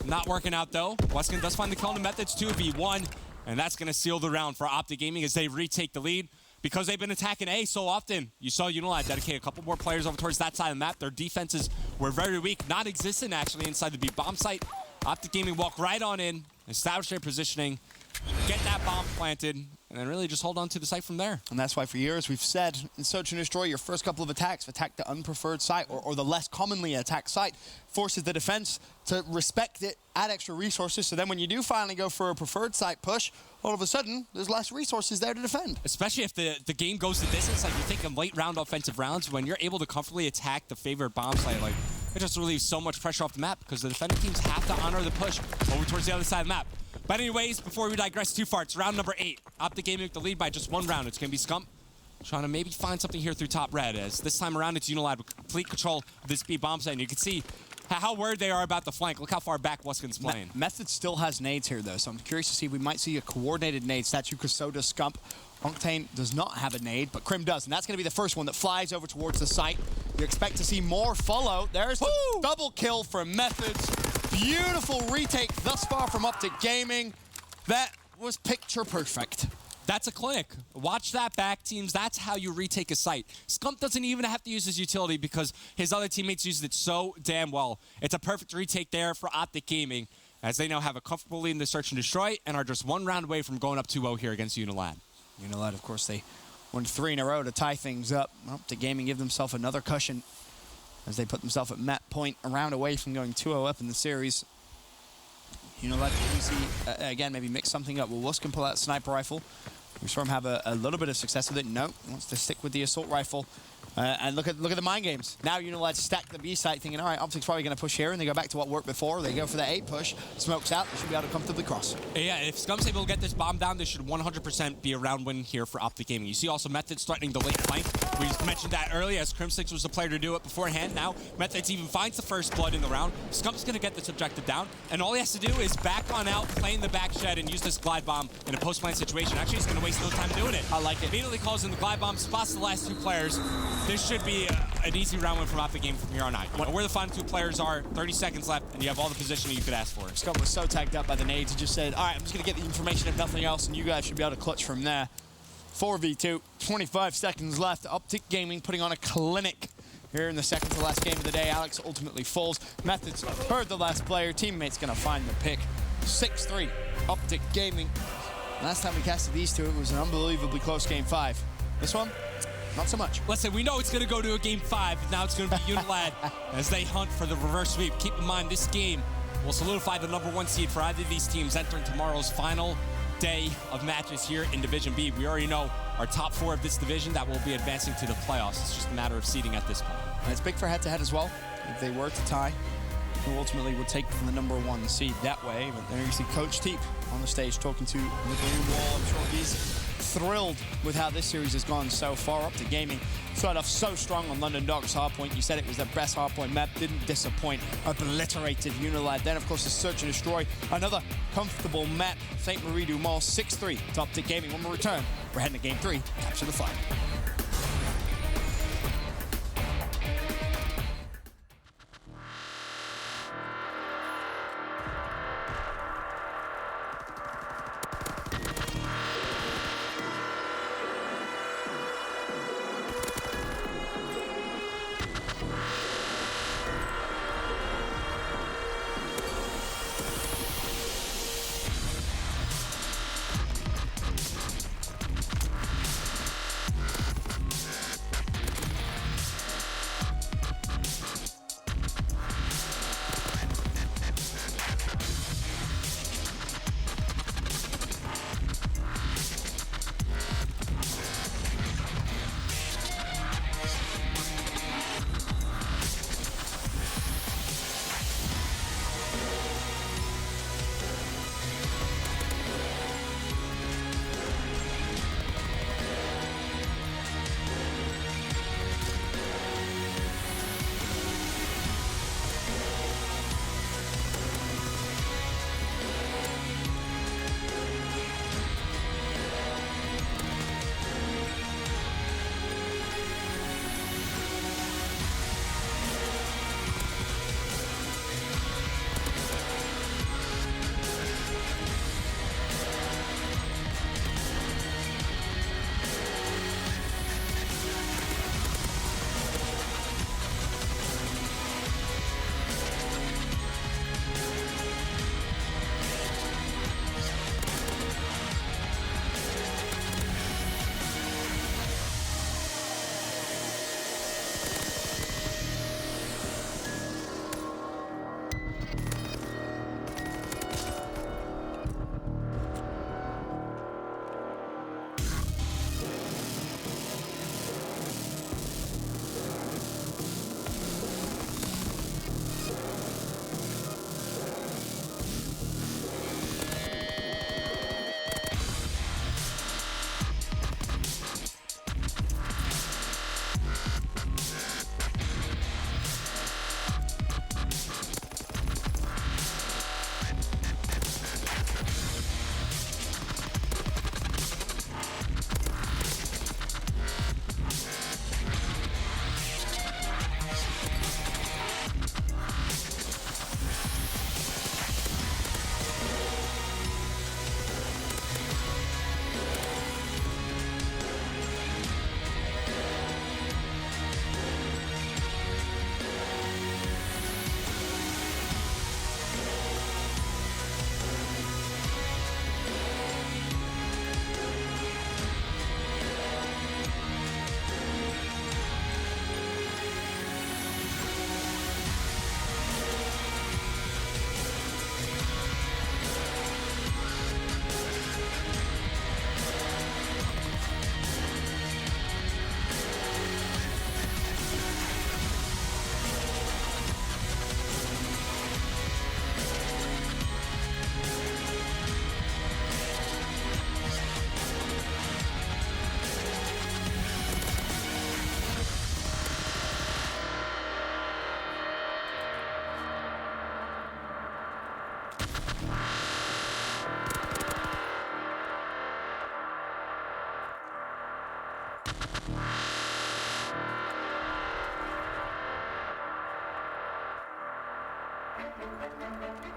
Not working out, though. Waskin does find the kill on the Methods 2v1, and that's going to seal the round for OpTic Gaming as they retake the lead. Because they've been attacking A so often, you saw UNILAD dedicate a couple more players over towards that side of the map. Their defenses were very weak, non-existent actually inside the B bomb site. OpTic Gaming walk right on in, establish their positioning, get that bomb planted, and then really just hold on to the site from there. And that's why for years we've said, in Search and Destroy, your first couple of attacks, attack the unpreferred site or the less commonly attacked site, forces the defense to respect it, add extra resources, so then when you do finally go for a preferred site push, all of a sudden, there's less resources there to defend. Especially if the game goes the distance, like you think of late round offensive rounds, when you're able to comfortably attack the favorite bomb site, like it just relieves so much pressure off the map because the defending teams have to honor the push over towards the other side of the map. But anyways, before we digress too far, it's round number 8. OpTic Gaming with the lead by just 1 round. It's going to be Scump trying to maybe find something here through top red, as this time around it's UNILAD with complete control of this B bomb site, and you can see how worried they are about the flank. Look how far back Weskin's playing. Method still has nades here, though, so I'm curious to see if we might see a coordinated nade. Statue, Kasoda, Scump. Octane does not have a nade, but Crim does, and that's going to be the first one that flies over towards the site. You expect to see more follow. There's the double kill from Methods. Beautiful retake thus far from OpTic Gaming. That was picture perfect. That's a clinic. Watch that back, teams. That's how you retake a site. Scump doesn't even have to use his utility because his other teammates used it so damn well. It's a perfect retake there for OpTic Gaming, as they now have a comfortable lead in the search and destroy and are just one round away from going up 2-0 here against UNILAD. UNILAD, of course, they won 3 in a row to tie things up. OpTic Gaming give themselves another cushion as they put themselves at map point, a round away from going 2-0 up in the series. UNILAD, you see, again, maybe mix something up. Will Wuskin pull out sniper rifle? We saw him have a little bit of success with it. No, he wants to stick with the assault rifle. And look at the mind games. Now UNILAD stack the B site, thinking, all right, OpTic's probably going to push here, and they go back to what worked before. They go for the A push, smokes out, they should be able to comfortably cross. Yeah, if Scump's able to get this bomb down, this should 100% be a round win here for OpTic Gaming. You see also Methods threatening the late flank. We mentioned that earlier, as Crim6 was the player to do it beforehand. Now Methods even finds the first blood in the round. Scump's going to get this objective down, and all he has to do is back on out, play in the back shed, and use this glide bomb in a post-plant situation. Actually, he's going to waste no time doing it. I like it. Immediately calls in the glide bomb, spots the last 2 players. This should be an easy round win from OpTic Gaming from here on out. You know where the final 2 players are, 30 seconds left, and you have all the positioning you could ask for. Scump was so tagged up by the nades, he just said, all right, I'm just going to get the information if nothing else, and you guys should be able to clutch from there. 4v2, 25 seconds left. OpTic Gaming putting on a clinic here in the second to last game of the day. Alex ultimately falls. Methods heard the last player. Teammate's going to find the pick. 6-3, OpTic Gaming. Last time we casted these two, it was an unbelievably close game 5. This one, not so much. Listen, we know it's going to go to a game 5. Now it's going to be UNILAD as they hunt for the reverse sweep. Keep in mind, this game will solidify the #1 seed for either of these teams entering tomorrow's final day of matches here in Division B. We already know our top 4 of this division that will be advancing to the playoffs. It's just a matter of seeding at this point. And it's big for head-to-head as well. If they were to tie, who ultimately would take the #1 seed that way. But there you see Coach Teep on the stage talking to the blue wall. I'm sure he's thrilled with how this series has gone so far. OpTic Gaming started off so strong on London Docks hardpoint. You said it was their best hardpoint map. Didn't disappoint. Obliterated UNILAD. Then, of course, the search and destroy. Another comfortable map. St. Marie du Mall 6-3 to OpTic Gaming. When we return, we're heading to game 3. Capture the flag.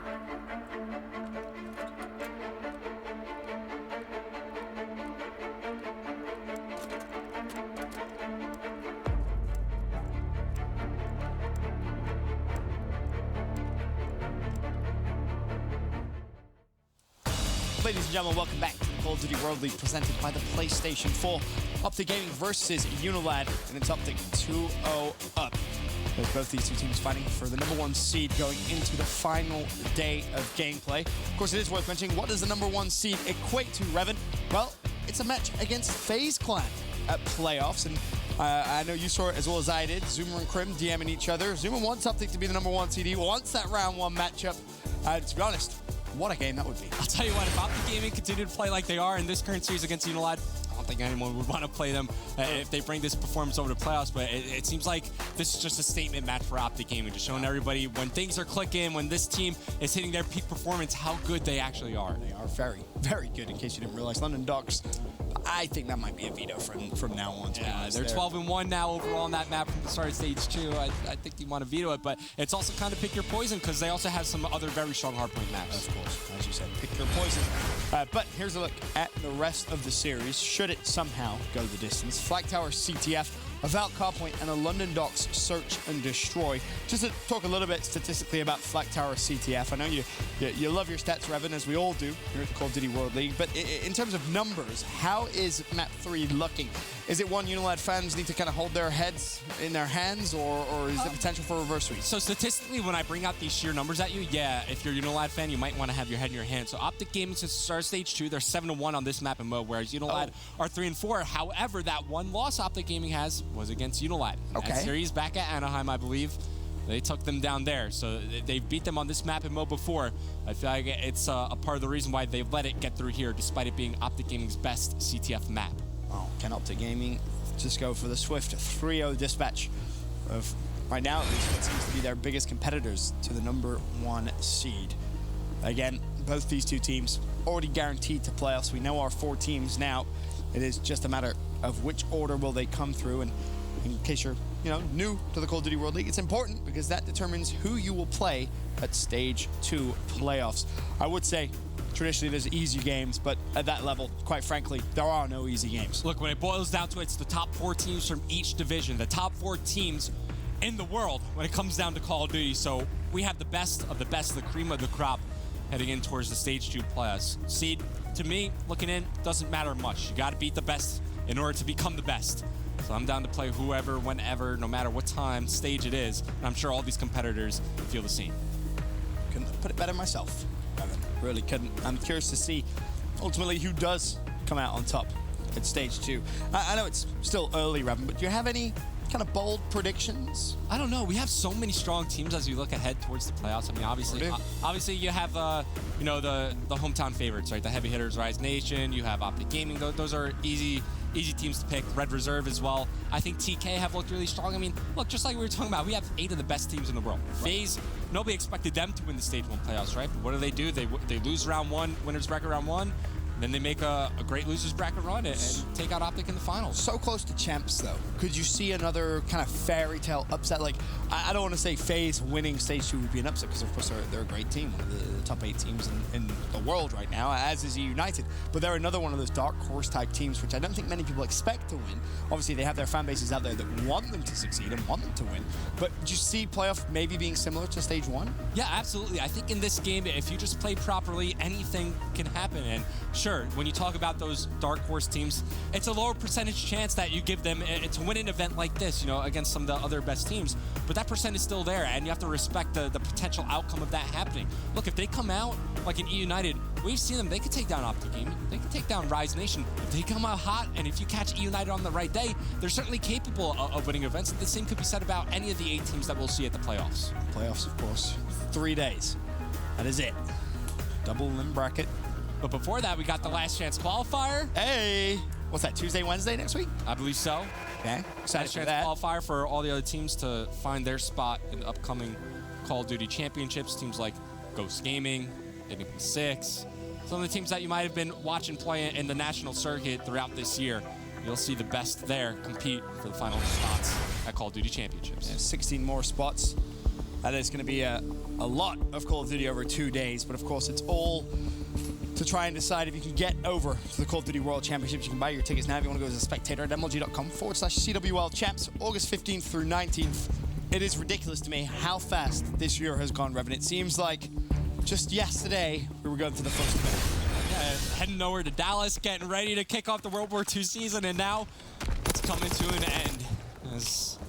Ladies and gentlemen, welcome back to the Call of Duty World League presented by the PlayStation 4. OpTic Gaming versus UNILAD, and it's OpTic 2-0 up. With both these two teams fighting for the #1 seed going into the final day of gameplay. Of course, it is worth mentioning, what does the #1 seed equate to, Revan? Well, it's a match against FaZe Clan at playoffs, and I know you saw it as well as I did. Zuma and Krim DMing each other. Zuma wants OpTic to be the #1 seed. He wants that round 1 matchup. To be honest, what a game that would be. I'll tell you what, if OpTic Gaming continue to play like they are in this current series against UNILAD, I don't think anyone would want to play them if they bring this performance over to playoffs, but it seems like this is just a statement match for OpTic Gaming, just showing everybody when things are clicking, when this team is hitting their peak performance, how good they actually are. They are very, very good, in case you didn't realize. London Docks, I think that might be a veto from now on. Yeah, they're 12-1 now overall on that map from the start of stage 2. I think you want to veto it, but it's also kind of pick your poison because they also have some other very strong hardpoint maps. Of course, as you said, pick your poison. But here's a look at the rest of the series. Should it somehow go the distance, Flag Tower CTF, a Valkyr Point, and a London Docks Search and Destroy. Just to talk a little bit statistically about Flag Tower CTF, I know you love your stats, Revan, as we all do here at the Call of Duty World League, but in terms of numbers, how is Map 3 looking? Is it one UNILAD fans need to kind of hold their heads in their hands, or is there potential for a reverse sweep? So statistically, when I bring out these sheer numbers at you, yeah, if you're a UNILAD fan, you might want to have your head in your hands. So OpTic Gaming, since the start of stage 2, they're 7-1 on this map and mode, whereas UNILAD are 3-4. However, that one loss OpTic Gaming has was against UNILAD. Okay. That series back at Anaheim, I believe. They took them down there, so they've beat them on this map and mode before. I feel like it's a part of the reason why they let it get through here, despite it being OpTic Gaming's best CTF map. Oh, can OpTic Gaming just go for the swift 3-0 dispatch of, right now at least, what seems to be their biggest competitors to the #1 seed. Again, both these two teams already guaranteed to playoffs. We know our 4 teams now. It is just a matter of which order will they come through, and in case you're new to the Call of Duty World League, it's important because that determines who you will play at stage 2 playoffs. I would say traditionally there's easy games, but at that level, quite frankly, there are no easy games. Look, when it boils down to it, it's the top 4 teams from each division, the top 4 teams in the world when it comes down to Call of Duty. So we have the best of the best, the cream of the crop, heading in towards the stage 2 playoffs. Seed, to me, looking in, doesn't matter much. You got to beat the best in order to become the best. So I'm down to play whoever, whenever, no matter what time, stage it is. And I'm sure all these competitors feel the same. Couldn't put it better myself. Really couldn't. I'm curious to see ultimately who does come out on top at stage 2. I know it's still early, Revan, but do you have any kind of bold predictions? I don't know. We have so many strong teams as we look ahead towards the playoffs. I mean, obviously you have the hometown favorites, right? The heavy hitters, Rise Nation. You have OpTic Gaming. Those are easy teams to pick. Red Reserve as well. I think TK have looked really strong. I mean, look, just like we were talking about, we have 8 of the best teams in the world. FaZe, nobody expected them to win the stage 1 playoffs, right? But what do? They lose round 1, winners bracket round 1. Then they make a great losers bracket run and take out OpTic in the finals. So close to champs, though. Could you see another kind of fairy tale upset? Like, I don't want to say FaZe winning stage 2 would be an upset, because of course they're a great team, one of the top 8 teams in the world right now, as is United. But they're another one of those dark horse type teams, which I don't think many people expect to win. Obviously, they have their fan bases out there that want them to succeed and want them to win. But do you see playoff maybe being similar to stage 1? Yeah, absolutely. I think in this game, if you just play properly, anything can happen. And sure, when you talk about those dark horse teams, it's a lower percentage chance that you give them to win an event like this, against some of the other best teams. But that percent is still there, and you have to respect the potential outcome of that happening. Look, if they come out like an E United, we've seen them. They could take down OpTic Gaming. They could take down Rise Nation. If they come out hot, and if you catch E United on the right day, they're certainly capable of winning events. The same could be said about any of the 8 teams that we'll see at the playoffs. Playoffs, of course. 3 days. That is it. Double limb bracket. But before that, we got the last chance qualifier. Hey! What's that, Tuesday, Wednesday next week? I believe so. Okay, excited Last for chance that. qualifier for all the other teams to find their spot in the upcoming Call of Duty Championships. Teams like Ghost Gaming, Enigma 6. Some of the teams that you might have been watching play in the national circuit throughout this year. You'll see the best there compete for the final spots at Call of Duty Championships. Yeah, 16 more spots That is going to be a lot of Call of Duty over 2 days, but of course it's all to try and decide if you can get over to the Call of Duty World Championships. You can buy your tickets now if you want to go to the spectator at mlg.com/CWL Champs, August 15th through 19th. It is ridiculous to me how fast this year has gone, Revan. It seems like just yesterday we were going to the first event. Yeah, heading over to Dallas, getting ready to kick off the World War II season, and now it's coming to an end. As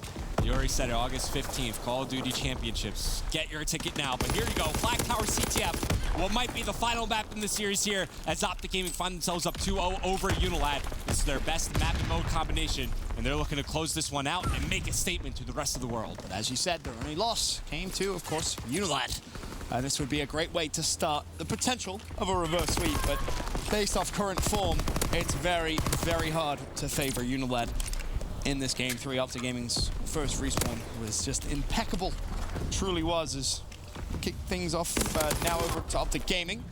you already said it, August 15th, Call of Duty Championships. Get your ticket now, but here you go, Flag Tower CTF, what might be the final map in the series here, as OpTic Gaming find themselves up 2-0 over UNILAD. This is their best map and mode combination, and they're looking to close this one out and make a statement to the rest of the world. But as you said, their only loss came to, of course, UNILAD. This would be a great way to start the potential of a reverse sweep, but based off current form, it's very, very hard to favor UNILAD in this game. 3. OpTic Gaming's first respawn was just impeccable. Truly was. As kick things off now over to OpTic Gaming.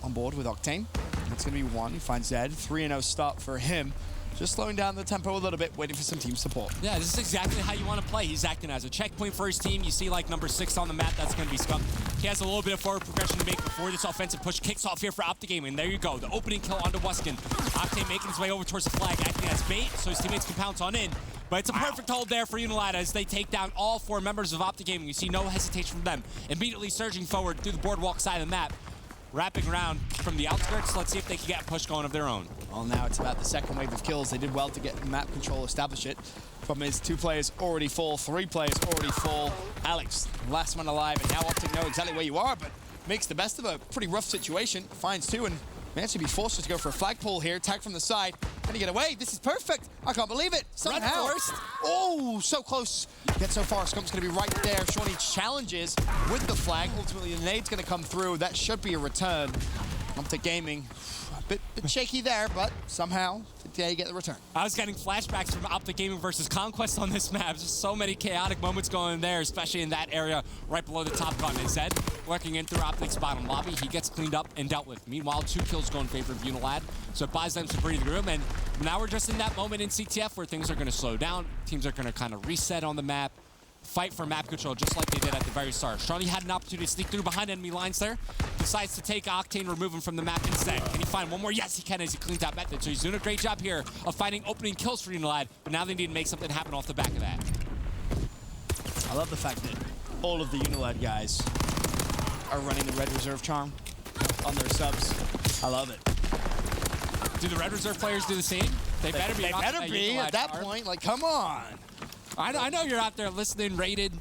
On board with Octane. It's going to be 1. He finds Zed. 3-0 start for him. Just slowing down the tempo a little bit, waiting for some team support. Yeah, this is exactly how you want to play. He's acting as a checkpoint for his team. You see like number 6 on the map, that's going to be Scump. He has a little bit of forward progression to make before this offensive push kicks off here for OpTic Gaming. There you go, the opening kill onto Wuskin. Octane making his way over towards the flag, acting as bait, so his teammates can pounce on in. But it's a perfect hold there for UNILAD as they take down all 4 members of OpTic Gaming. You see no hesitation from them. Immediately surging forward through the boardwalk side of the map. Wrapping around from the outskirts. Let's see if they can get a push going of their own. Well, now it's about the second wave of kills. They did well to get map control, establish it. Problem is 2 players already fall, 3 players already fall. Alex, last one alive, and now OpTic know exactly where you are, but makes the best of a pretty rough situation. Finds 2 and may actually be forced to go for a flagpole here. Tag from the side. Can he get away? This is perfect. I can't believe it. Somehow. Oh, so close. Get so far. Scump's going to be right there. Shawnee challenges with the flag. Ultimately, the nade's going to come through. That should be a return. OpTic Gaming. A bit shaky there, but somehow they get the return. I was getting flashbacks from OpTic Gaming versus Conquest on this map. Just so many chaotic moments going there, especially in that area right below the top gun. As Zed working in through OpTic's bottom lobby, he gets cleaned up and dealt with. Meanwhile, 2 kills go in favor of UNILAD, so it buys them some breathing room. And now we're just in that moment in CTF where things are going to slow down. Teams are going to kind of reset on the map, fight for map control just like they did at the very start. Shawnee had an opportunity to sneak through behind enemy lines there. Decides to take Octane, remove him from the map instead. Can he find one more? Yes, he can, as he cleans out Method. So he's doing a great job here of finding opening kills for UNILAD, but now they need to make something happen off the back of that. I love the fact that all of the UNILAD guys are running the Red Reserve charm on their subs. I love it. Do the Red Reserve players do the same? They better be. They better be at that point. Like, come on. I know you're out there listening, rated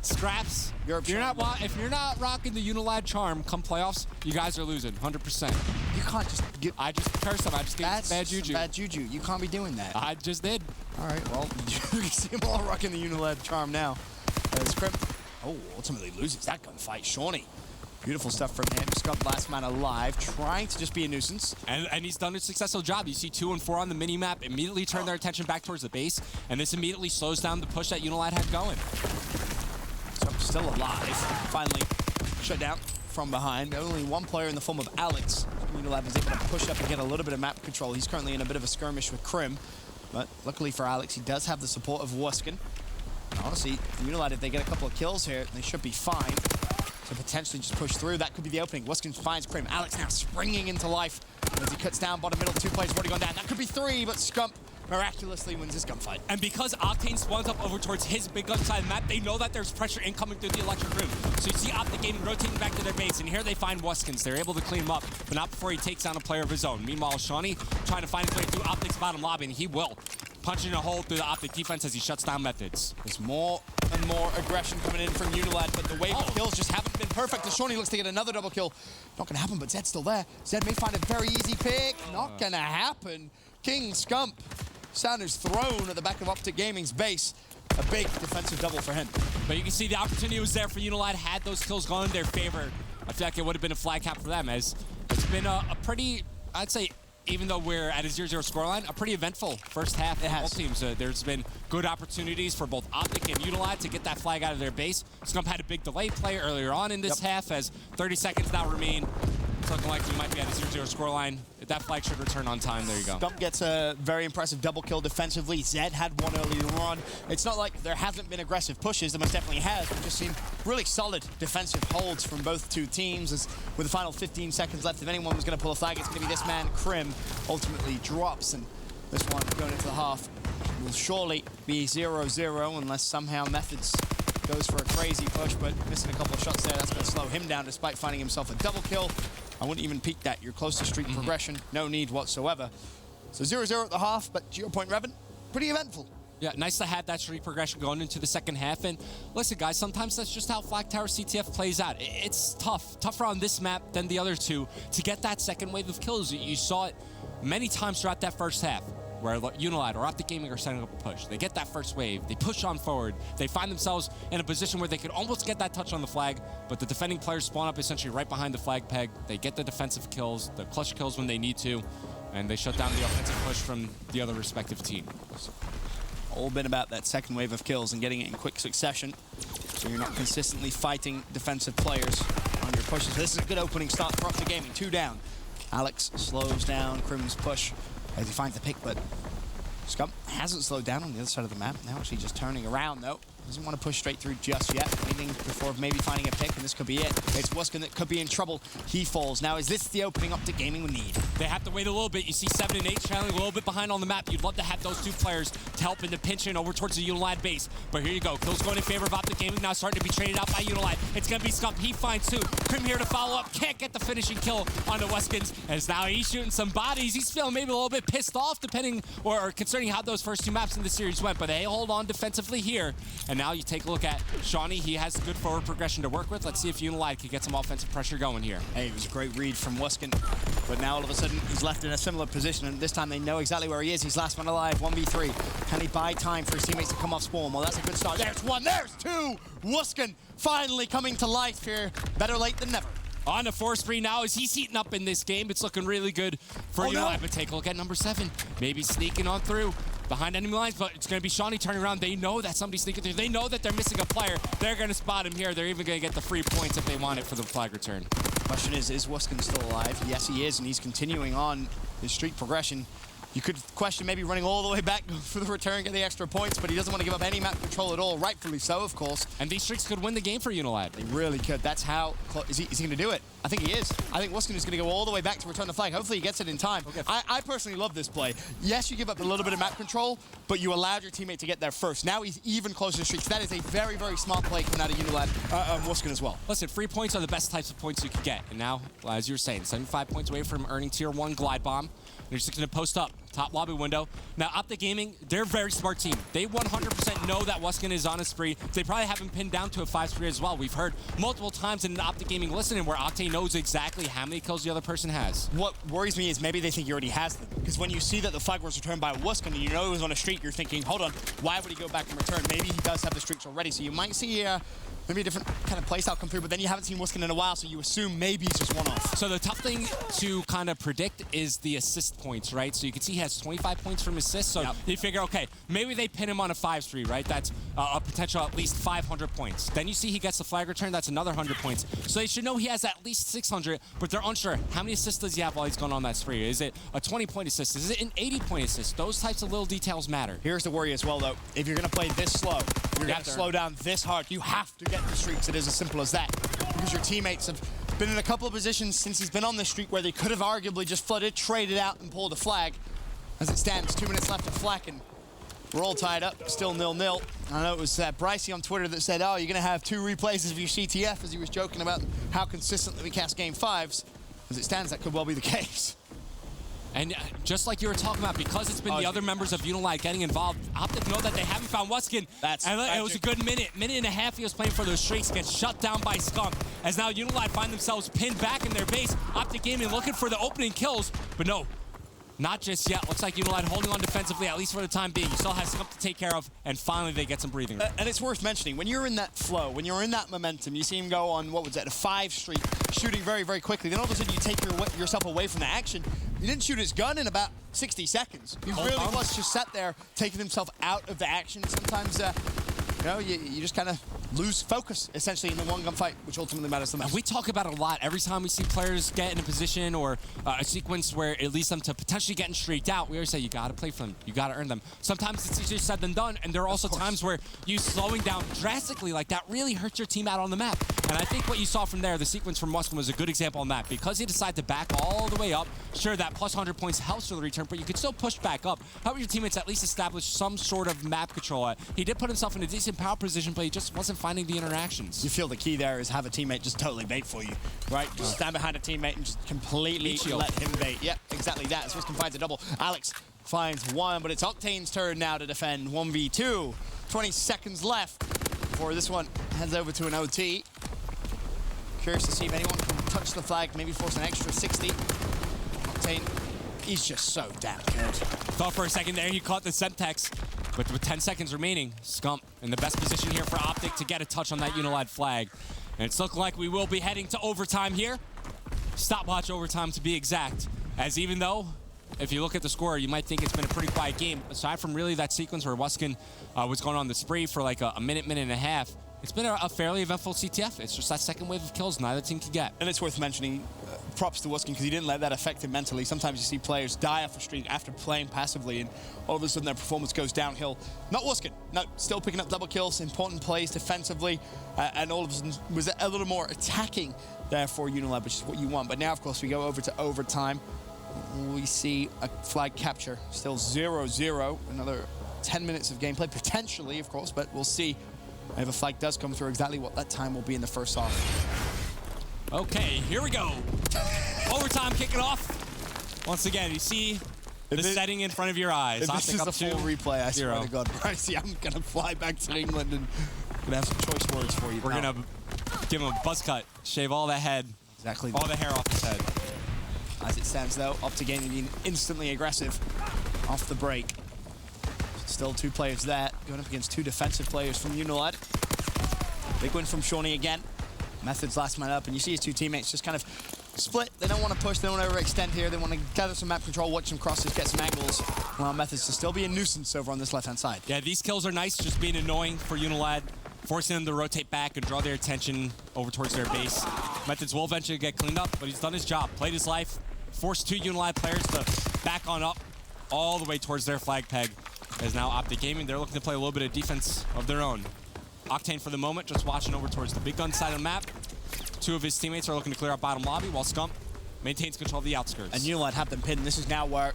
scraps. If you're not rocking the UNILAD charm come playoffs, you guys are losing 100%. You can't just get. I just cursed them. I just gave bad juju. Bad juju. You can't be doing that. I just did. All right. Well, you can see them all rocking the UNILAD charm now. Crimp. Oh, ultimately loses that gunfight. Shawnee. Beautiful stuff from him. Scott, last man alive, trying to just be a nuisance. And he's done a successful job. You see 2 and 4 on the mini-map, immediately turn their attention back towards the base, and this immediately slows down the push that UNILAD had going. So still alive. Finally shut down from behind. Only 1 player in the form of Alex. UNILAD was able to push up and get a little bit of map control. He's currently in a bit of a skirmish with Krim, but luckily for Alex, he does have the support of Wuskin. And honestly, UNILAD, if they get a couple of kills here, they should be fine. To potentially just push through. That could be the opening. Wuskin finds Krim. Alex now springing into life as he cuts down bottom middle. 2 players already gone down. That could be 3, but Scump miraculously wins this gunfight. And because Octane spawns up over towards his big gun side of the map, they know that there's pressure incoming through the electric room. So you see OpTic Gaming rotating back to their base, and here they find Wuskins. They're able to clean him up, but not before he takes down a player of his own. Meanwhile, Shawnee trying to find his way through OpTic's bottom lobby, and he will. Punching a hole through the OpTic defense as he shuts down Methods. There's more and more aggression coming in from UNILAD, but the wave of kills just haven't been perfect. As Shawnee looks to get another double kill. Not gonna happen, but Zed's still there. Zed may find a very easy pick. Not gonna happen. King Scump. Sounders thrown at the back of OpTic Gaming's base. A big defensive double for him. But you can see the opportunity was there for UNILAD. Had those kills gone in their favor, I feel like it would have been a flag cap for them, as it's been a pretty, I'd say, even though we're at a 0-0 scoreline, a pretty eventful first half for both teams. There's been good opportunities for both OpTic and UNILAD to get that flag out of their base. Scump had a big delay play earlier on in this half, as 30 seconds now remain. It's looking like we might be at a 0-0 scoreline. If that flag should return on time, there you go. Stump gets a very impressive double kill defensively. Zed had one earlier on. It's not like there hasn't been aggressive pushes. There most definitely has. We've just seen really solid defensive holds from both two teams. As with the final 15 seconds left, if anyone was going to pull a flag, it's going to be this man, Krim. Ultimately drops, and this one going into the half will surely be 0-0 unless somehow Methods goes for a crazy push, but missing a couple of shots there. That's going to slow him down despite finding himself a double kill. I wouldn't even peek that. You're close to streak progression. No need whatsoever. So 0-0 at the half, but to your point, Revan, pretty eventful. Yeah, nice to have that streak progression going into the second half. And listen, guys, sometimes that's just how Flag Tower CTF plays out. It's tougher on this map than the other two to get that second wave of kills. You saw it many times throughout that first half, where UNILAD or OpTic Gaming are setting up a push. They get that first wave, they push on forward, they find themselves in a position where they could almost get that touch on the flag, but the defending players spawn up essentially right behind the flag peg. They get the defensive kills, the clutch kills when they need to, and they shut down the offensive push from the other respective team. All been about that second wave of kills and getting it in quick succession, so you're not consistently fighting defensive players on your pushes. This is a good opening start for OpTic Gaming, 2 down. Alex slows down Krim's push as he finds the pick, but Scump hasn't slowed down on the other side of the map. Now actually just turning around, though. Doesn't want to push straight through just yet. Waiting before maybe finding a pick, and this could be it. It's Wuskin that could be in trouble. He falls. Now, is this the opening OpTic Gaming would need? They have to wait a little bit. You see 7 and 8 trailing a little bit behind on the map. You'd love to have those two players to help in the pinch in over towards the UNILAD base. But here you go. Kills going in favor of OpTic Gaming. Now starting to be traded out by UNILAD. It's going to be Scump. He finds 2. Krim here to follow up. Can't get the finishing kill on the Wuskins. As now he's shooting some bodies. He's feeling maybe a little bit pissed off, depending or concerning how those first 2 maps in the series went. But they hold on defensively here. And now you take a look at Shawnee. He has good forward progression to work with. Let's see if UNILAD can get some offensive pressure going here. Hey, it was a great read from Wuskin, but now all of a sudden he's left in a similar position, and this time they know exactly where he is. He's last one alive, 1v3. Can he buy time for his teammates to come off spawn? Well, that's a good start. There's 1, there's 2! Wuskin finally coming to life here. Better late than never. On the 4-3 now as he's heating up in this game. It's looking really good for UNILAD. No. But take a look at number 7. Maybe sneaking on through behind enemy lines, but it's going to be Shawnee turning around. They know that somebody's sneaking through. They know that they're missing a player. They're going to spot him here. They're even going to get the free points if they want it for the flag return. Question is Wuskin still alive? Yes, he is, and he's continuing on his streak progression. You could question maybe running all the way back for the return, get the extra points, but he doesn't want to give up any map control at all, rightfully so, of course. And these streaks could win the game for UNILAD. They really could. That's how... Is he going to do it? I think he is. I think Wuskin is going to go all the way back to return the flag. Hopefully he gets it in time. Okay. I personally love this play. Yes, you give up a little bit of map control, but you allowed your teammate to get there first. Now he's even closer to streaks. That is a very, very smart play coming out of UNILAD, Wuskin as well. Listen, free points are the best types of points you could get. And now, as you were saying, 75 points away from earning Tier 1 Glide Bomb. They're just going to post up, top lobby window. Now, OpTic Gaming, they're a very smart team. They 100% know that Wuskin is on a spree. They probably have him pinned down to a 5-spree as well. We've heard multiple times in an OpTic Gaming listening where Octane knows exactly how many kills the other person has. What worries me is maybe they think he already has them. Because when you see that the flag was returned by Wuskin and you know he was on a streak, you're thinking, hold on, why would he go back and return? Maybe he does have the streaks already. So you might see maybe a different kind of playstyle come through, but then you haven't seen Wuskin in a while, so you assume maybe he's just one-off. So the tough thing to kind of predict is the assist points, right? So you can see he has 25 points from assists, so you figure, okay, maybe they pin him on a 5-3, right? That's a potential at least 500 points. Then you see he gets the flag return, that's another 100 points. So they should know he has at least 600, but they're unsure. How many assists does he have while he's going on that spree? Is it a 20-point assist? Is it an 80-point assist? Those types of little details matter. Here's the worry as well, though. If you're going to play this slow, you're going to slow down this hard, you have to get the streaks. It is as simple as that. Because your teammates have been in a couple of positions since he's been on this streak where they could have arguably just flooded, traded out, and pulled a flag. As it stands, 2 minutes left of Flack, and we're all tied up, still 0-0. I know it was Brycey on Twitter that said, oh, you're going to have 2 replays of your CTF, as he was joking about how consistently we cast Game 5s. As it stands, that could well be the case. And just like you were talking about, because it's been the other members of UNILAD getting involved, OpTic know that they haven't found Wuskin. And it was a good minute and a half he was playing for those streaks, gets shut down by Skunk. As now UNILAD find themselves pinned back in their base. OpTic Gaming looking for the opening kills, but no. Not just yet. Looks like UNILAD holding on defensively, at least for the time being. You still have Scump to take care of, and finally they get some breathing room. And it's worth mentioning, when you're in that flow, when you're in that momentum, you see him go on, what was that, a 5 streak, shooting very, very quickly. Then all of a sudden you take yourself away from the action. He didn't shoot his gun in about 60 seconds. He really was just sat there, taking himself out of the action. Sometimes, you know, you just kind of lose focus, essentially, in the one gunfight, which ultimately matters the most. And we talk about it a lot. Every time we see players get in a position or a sequence where it leads them to potentially getting streaked out, we always say, you got to play for them. You got to earn them. Sometimes it's easier said than done, and there are also times where you slowing down drastically like that really hurts your team out on the map. And I think what you saw from there, the sequence from Muskin was a good example on that. Because he decided to back all the way up, sure, that plus 100 points helps for the return, but you could still push back up. Help your teammates at least establish some sort of map control. He did put himself in a decent power position, but he just wasn't finding the interactions. You feel the key there is have a teammate just totally bait for you, right? Just stand behind a teammate and just completely let him bait. Yep, exactly that. Swiskin finds a double. Alex finds one, but it's Octane's turn now to defend 1v2. 20 seconds left before this one heads over to an OT. Curious to see if anyone can touch the flag, maybe force an extra 60. Octane, he's just so damn good. Thought for a second there he caught the Semtex, but with 10 seconds remaining, Scump in the best position here for OpTic to get a touch on that UNILAD flag. And it's looking like we will be heading to overtime here. Stopwatch overtime to be exact, as even though, if you look at the score, you might think it's been a pretty quiet game. Aside from really that sequence where Muskin was going on the spree for like a minute and a half, it's been a fairly eventful CTF. It's just that second wave of kills neither team can get. And it's worth mentioning, props to Wuskin, because he didn't let that affect him mentally. Sometimes you see players die off a streak after playing passively, and all of a sudden their performance goes downhill. Not Wuskin. No, still picking up double kills, important plays defensively, and all of a sudden was a little more attacking there for UNILAD, which is what you want. But now, of course, we go over to overtime. We see a flag capture, still 0-0. Another 10 minutes of gameplay, potentially, of course, but we'll see. If a flag does come through, exactly what that time will be in the first half. Okay, here we go. Overtime kicking off. Once again, you see the setting in front of your eyes. If this is the full replay, I swear to God, Brycey, I'm going to fly back to England and going to have some choice words for you. We're going to give him a buzz cut, shave all the head, all the hair off his head. As it stands, though, OpTic being instantly aggressive off the break. Still two players there, going up against two defensive players from UNILAD. Big win from Shawnee again. Method's last man up, and you see his two teammates just kind of split. They don't want to push, they don't want to overextend here. They want to gather some map control, watch some crosses, get some angles. While Method's to still be a nuisance over on this left-hand side. Yeah, these kills are nice, just being annoying for UNILAD, forcing them to rotate back and draw their attention over towards their base. Methods will eventually get cleaned up, but he's done his job, played his life, forced two UNILAD players to back on up all the way towards their flag peg. As now OpTic Gaming, they're looking to play a little bit of defense of their own. Octane for the moment, just watching over towards the big gun side of the map. Two of his teammates are looking to clear out bottom lobby, while Scump maintains control of the outskirts. And UNILAD have them pinned. This is now where,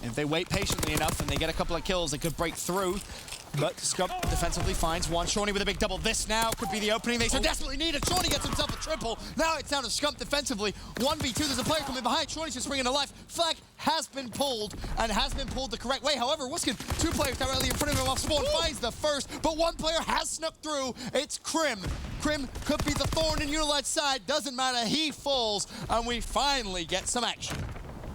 if they wait patiently enough and they get a couple of kills, they could break through. But Scump defensively finds one. Shawnee with a big double. This now could be the opening they so desperately need. And Shawnee gets himself a triple. Now it's down to Scump defensively. 1v2, there's a player coming behind. Shawnee's just springing to life. Flag has been pulled, and has been pulled the correct way. However, Wuskin, two players directly in front of him off spawn, finds the first, but one player has snuck through. It's Krim. Krim could be the thorn in UNILAD's side. Doesn't matter, he falls, and we finally get some action.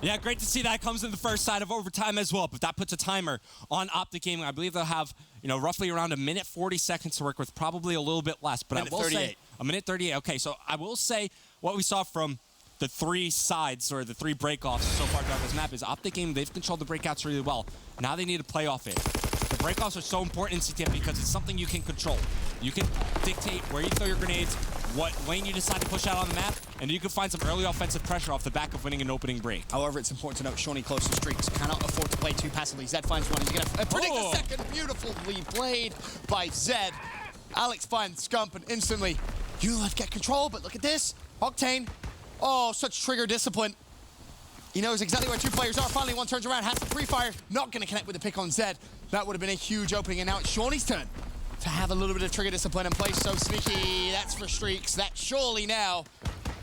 Yeah, great to see that comes in the first side of overtime as well, but that puts a timer on OpTic Gaming. I believe they'll have, roughly around 1:40 to work with, probably a little bit less, but I will say 1:38. Okay, so I will say what we saw from the three sides, or the three breakoffs so far throughout this map, is OpTic Gaming, they've controlled the breakouts really well. Now they need to play off it. The breakoffs are so important in CTF because it's something you can control. You can dictate where you throw your grenades, what lane you decide to push out on the map, and you can find some early offensive pressure off the back of winning an opening break. However, it's important to note Shawnee close to streaks. Cannot afford to play too passively. Zed finds one. He's going to predict the second. Beautifully played by Zed. Alex finds Scump, and instantly, UNILAD get control, but look at this. Octane. Oh, such trigger discipline. He knows exactly where two players are. Finally, one turns around, has the pre-fire. Not going to connect with the pick on Zed. That would have been a huge opening, and now it's Shawnee's turn to have a little bit of trigger discipline in place. So sneaky, that's for streaks. That surely now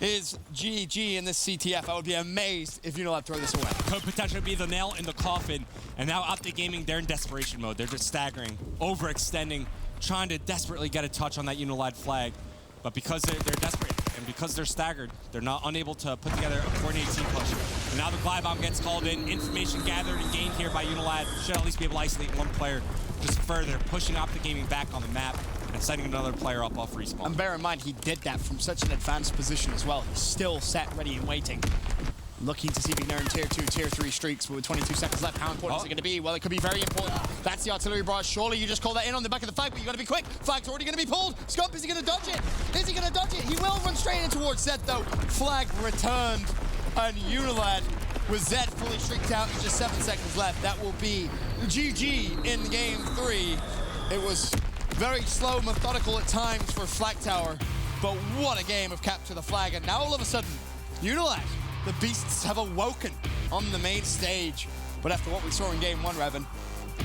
is GG in this CTF. I would be amazed if UNILAD throw this away. Could potentially be the nail in the coffin. And now OpTic Gaming, they're in desperation mode. They're just staggering, overextending, trying to desperately get a touch on that UNILAD flag. But because they're desperate, and because they're staggered, they're not unable to put together a coordinated team push. And now the glide bomb gets called in. Information gathered and gained here by UNILAD. Should at least be able to isolate one player just further, pushing OpTic Gaming back on the map and setting another player up off respawn. And bear in mind, he did that from such an advanced position as well. He's still set, ready, and waiting. Looking to see if he can earn tier 2, tier 3 streaks, but with 22 seconds left, how important is it going to be? Well, it could be very important. That's the artillery barrage. Surely you just call that in on the back of the flag, but you got to be quick. Flag's already going to be pulled. Scump, is he going to dodge it? Is he going to dodge it? He will run straight in towards Zed, though. Flag returned, and UNILAD with Zed fully streaked out and just 7 seconds left. That will be GG in game 3. It was very slow, methodical at times for Flag Tower, but what a game of capture the flag. And now all of a sudden, UNILAD, the beasts have awoken on the main stage. But after what we saw in game 1, Revan,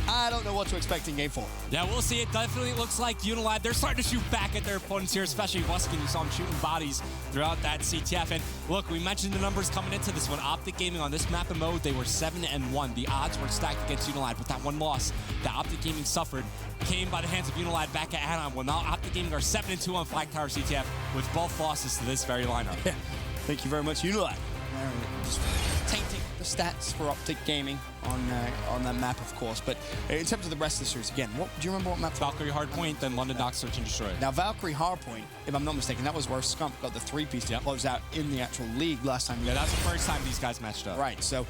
I don't know what to expect in game 4. Yeah, we'll see. It definitely looks like UNILAD, they're starting to shoot back at their opponents here, especially Wuskin. You saw him shooting bodies throughout that CTF. And look, we mentioned the numbers coming into this one. OpTic Gaming on this map and mode, they were 7-1. The odds were stacked against UNILAD, but that one loss that OpTic Gaming suffered came by the hands of UNILAD back at Anaheim. Well, now OpTic Gaming are 7-2 on Flag Tower CTF with both losses to this very lineup. Yeah. Thank you very much, UNILAD. Just tainting the stats for OpTic Gaming on that map, of course. But in terms of the rest of the series, again, do you remember what map? Valkyrie Hardpoint, then London Dock Search and Destroy. Now, Valkyrie Hardpoint, if I'm not mistaken, that was where Scump got the 3-piece to close out in the actual league last time. Yeah, that's the first time these guys matched up. Right, so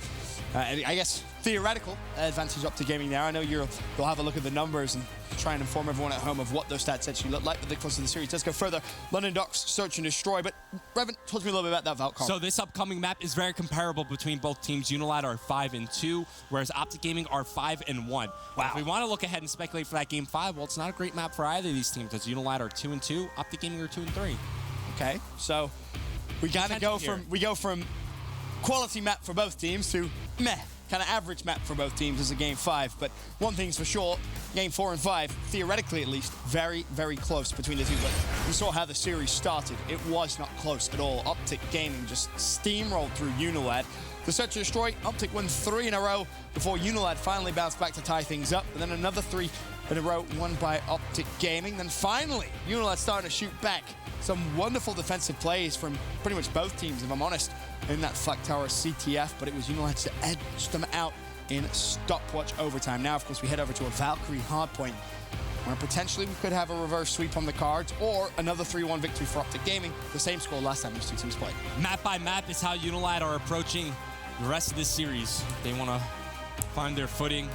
I guess theoretical advantage OpTic Gaming there. I know you'll have a look at the numbers and try and inform everyone at home of what those stats actually look like, but the course of the series does go further. London Docks, Search and Destroy, but Revan, talk to me a little bit about that Valkyrie. So this upcoming map is very comparable between both teams. UNILAD are 5-2, whereas OpTic Gaming are 5-1. Wow. If we want to look ahead and speculate for that game 5, well, it's not a great map for either of these teams, as UNILAD are 2-2, OpTic Gaming are 2-3. Okay, so we kind of go from quality map for both teams to meh, kind of average map for both teams as a game 5. But one thing's for sure, game 4 and 5, theoretically at least, very, very close between the two. But we saw how the series started. It was not close at all. OpTic Gaming just steamrolled through UNILAD. The Search and Destroy, OpTic won 3 in a row before UNILAD finally bounced back to tie things up. And then another 3 in a row won by OpTic Gaming. Then finally, UNILAD starting to shoot back. Some wonderful defensive plays from pretty much both teams, if I'm honest, in that Flag Tower CTF, but it was UNILAD to edge them out in stopwatch overtime. Now, of course, we head over to a Valkyrie Hardpoint, where potentially we could have a reverse sweep on the cards, or another 3-1 victory for OpTic Gaming, the same score last time these two teams played. Map by map is how UNILAD are approaching the rest of this series. They want to find their footing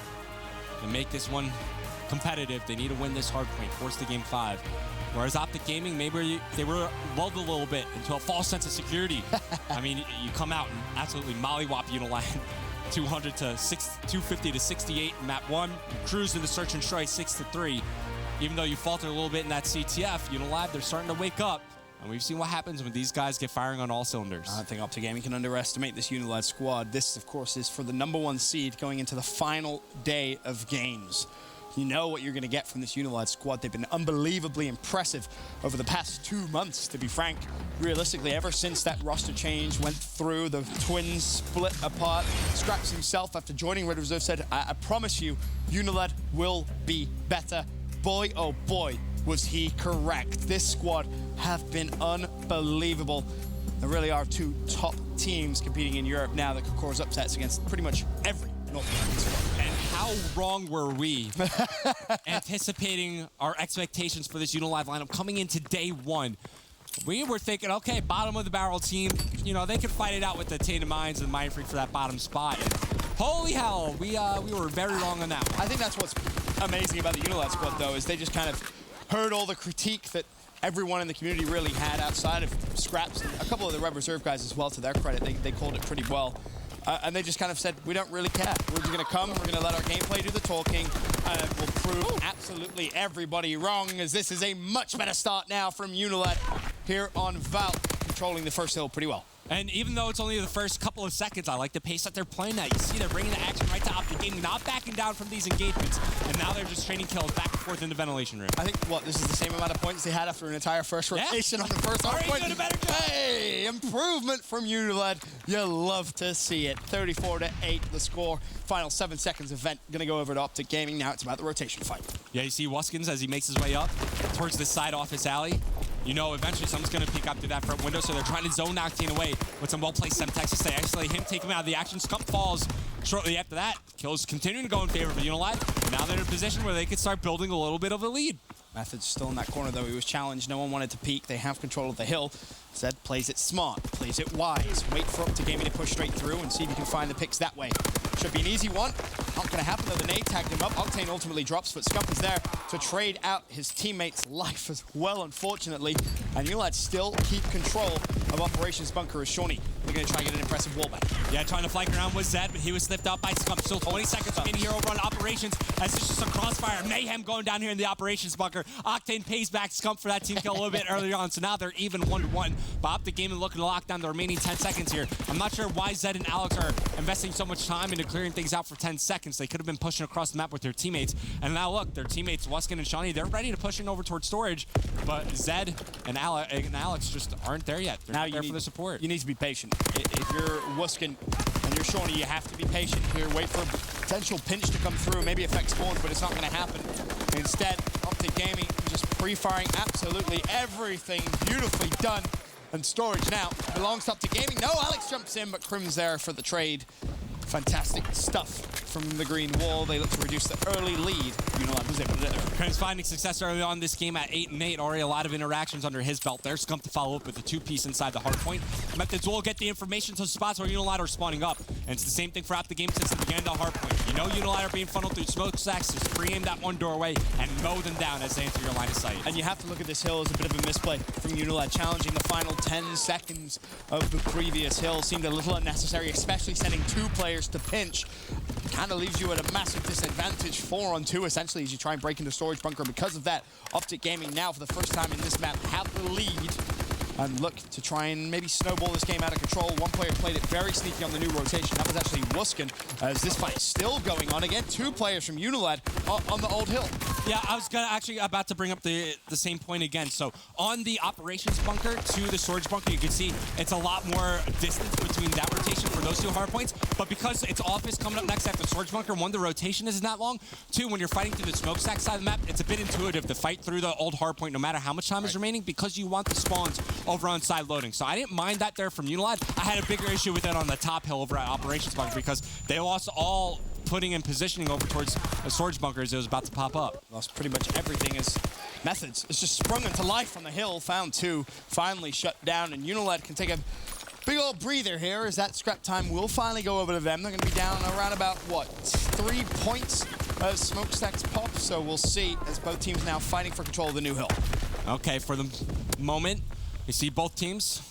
and make this one competitive. They need to win this hardpoint, force the game 5. Whereas OpTic Gaming, maybe they were lulled a little bit into a false sense of security. I mean, you come out and absolutely mollywop UNILAD 250 to 68 in map 1. You cruise into Search and Destroy 6-3. Even though you faltered a little bit in that CTF, UNILAD, they're starting to wake up. And we've seen what happens when these guys get firing on all cylinders. I don't think OpTic Gaming can underestimate this UNILAD squad. This, of course, is for the #1 seed going into the final day of games. You know what you're going to get from this UNILAD squad. They've been unbelievably impressive over the past 2 months, to be frank. Realistically, ever since that roster change went through, the twins split apart. Scraps himself, after joining Red Reserve, said, I promise you, UNILAD will be better. Boy, oh boy, was he correct. This squad have been unbelievable. There really are 2 top teams competing in Europe now that could cause upsets against pretty much every North American squad. And how wrong were we anticipating our expectations for this UNILAD lineup coming into day 1? We were thinking, okay, bottom of the barrel team, you know, they could fight it out with the Tainted Minds and Mind Freak for that bottom spot. And holy hell, we were very wrong on that one. I think that's what's amazing about the UNILAD squad, though, is they just kind of heard all the critique that everyone in the community really had outside of Scraps. A couple of the Red Reserve guys as well, to their credit, they called it pretty well. And they just kind of said, we don't really care. We're just going to come, we're going to let our gameplay do the talking, and we'll prove absolutely everybody wrong, as this is a much better start now from UNILAD here on Val, controlling the first hill pretty well. And even though it's only the first couple of seconds, I like the pace that they're playing at. You see they're bringing the action right to OpTic Gaming, not backing down from these engagements. And now they're just trading kills back and forth in the ventilation room. I think, this is the same amount of points they had after an entire first rotation on the first hardpoint. Doing a better job. Hey, improvement from UNILAD. You love to see it. 34-8 the score. Final 7 seconds event. Going to go over to OpTic Gaming. Now it's about the rotation fight. Yeah, you see Wuskins as he makes his way up towards this side office alley. You know, eventually someone's going to peek up through that front window, so they're trying to zone Octane away with some well-placed Semtexes. They isolate him, take him out of the action. Scump falls shortly after that. Kills continuing to go in favor of UNILAD. Now they're in a position where they could start building a little bit of a lead. Method's still in that corner, though. He was challenged. No one wanted to peek. They have control of the hill. Zed plays it smart, plays it wise. Wait for OpTic Gaming to push straight through and see if he can find the picks that way. Should be an easy one. Not going to happen, though. The nade tagged him up. Octane ultimately drops, but Scump is there to trade out his teammate's life as well, unfortunately. And UNILAD still keep control of Operations Bunker as Shawnee. They're going to try and get an impressive wallback. Yeah, trying to flank around with Zed, but he was sniffed out by Scump. Still 20 seconds remaining here over on Operations, as it's just a crossfire mayhem going down here in the Operations Bunker. Octane pays back Scump for that team kill a little bit earlier on, so now they're even 1-1. But OpTic Gaming looking to lock down the remaining 10 seconds here. I'm not sure why Zed and Alex are investing so much time into clearing things out for 10 seconds. They could have been pushing across the map with their teammates. And now look, their teammates, Wuskin and Shawnee, they're ready to push in over towards storage. But Zed and Alex just aren't there yet. They're not there for the support. You need to be patient. If you're Wuskin and you're Shawnee, you have to be patient here. Wait for a potential pinch to come through, maybe affect spawns, but it's not going to happen. Instead, OpTic Gaming just pre-firing absolutely everything. Beautifully done. And storage now belongs to OpTic Gaming. No, Alex jumps in, but Crim's there for the trade. Fantastic stuff from the green wall. They look to reduce the early lead. UNILAD was able to do it. Crim's finding success early on this game at 8-8. Already a lot of interactions under his belt there. Scump to follow up with a 2-piece inside the hard point. Methods will get the information to spots where UNILAD are spawning up. And it's the same thing for OpTic Gaming since the beginning of the hard point. You know UNILAD are being funneled through smokestacks. Just pre-aim that one doorway and mow them down as they enter your line of sight. And you have to look at this hill as a bit of a misplay from UNILAD. Challenging the final 10 seconds of the previous hill seemed a little unnecessary, especially sending 2 players to pinch. Kind of leaves you at a massive disadvantage, 4-on-2 essentially, as you try and break into storage bunker. Because of that, OpTic Gaming now for the first time in this map have the lead and look to try and maybe snowball this game out of control. One player played it very sneaky on the new rotation. That was actually Wuskin, as this fight is still going on. Again, 2 players from UNILAD on the old hill. Yeah, I was actually about to bring up the same point again. So on the operations bunker to the storage bunker, you can see it's a lot more distance between that rotation for those 2 hard points. But because it's office coming up next after the storage bunker, 1, the rotation isn't that long. 2, when you're fighting through the smokestack side of the map, it's a bit intuitive to fight through the old hard point no matter how much time is remaining, because you want the spawns over on side loading. So I didn't mind that there from UNILAD. I had a bigger issue with it on the top hill over at operations bunker because they lost all putting and positioning over towards the storage bunker as it was about to pop up. Lost pretty much everything as Methods is just sprung into life on the hill. Found 2, finally shut down, and UNILAD can take a big old breather here as that scrap time will finally go over to them. They're going to be down around about, what, 3 points as smokestacks pop, so we'll see as both teams now fighting for control of the new hill. Okay, for the moment, you see both teams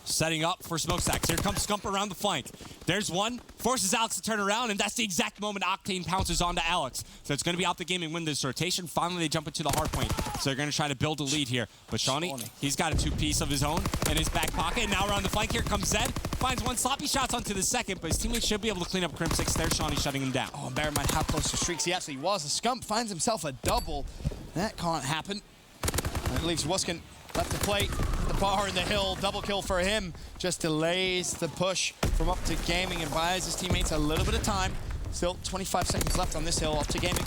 setting up for smokestacks. Here comes Scump around the flank. There's one, forces Alex to turn around, and that's the exact moment Octane pounces onto Alex. So it's going to be OpTic Gaming win this rotation. Finally, they jump into the hard point. So they're going to try to build a lead here. But Shawnee, he's got a 2-piece of his own in his back pocket. And now around the flank, here comes Zed. Finds 1 sloppy shots onto the second, but his teammates should be able to clean up Crim 6 there. Shawnee shutting him down. Oh, bear in mind how close to streaks he actually was. A Scump finds himself a double. That can't happen. That leaves Wuskin left to play the bar in the hill. Double kill for him. Just delays the push from OpTic Gaming and buys his teammates a little bit of time. Still 25 seconds left on this hill. OpTic Gaming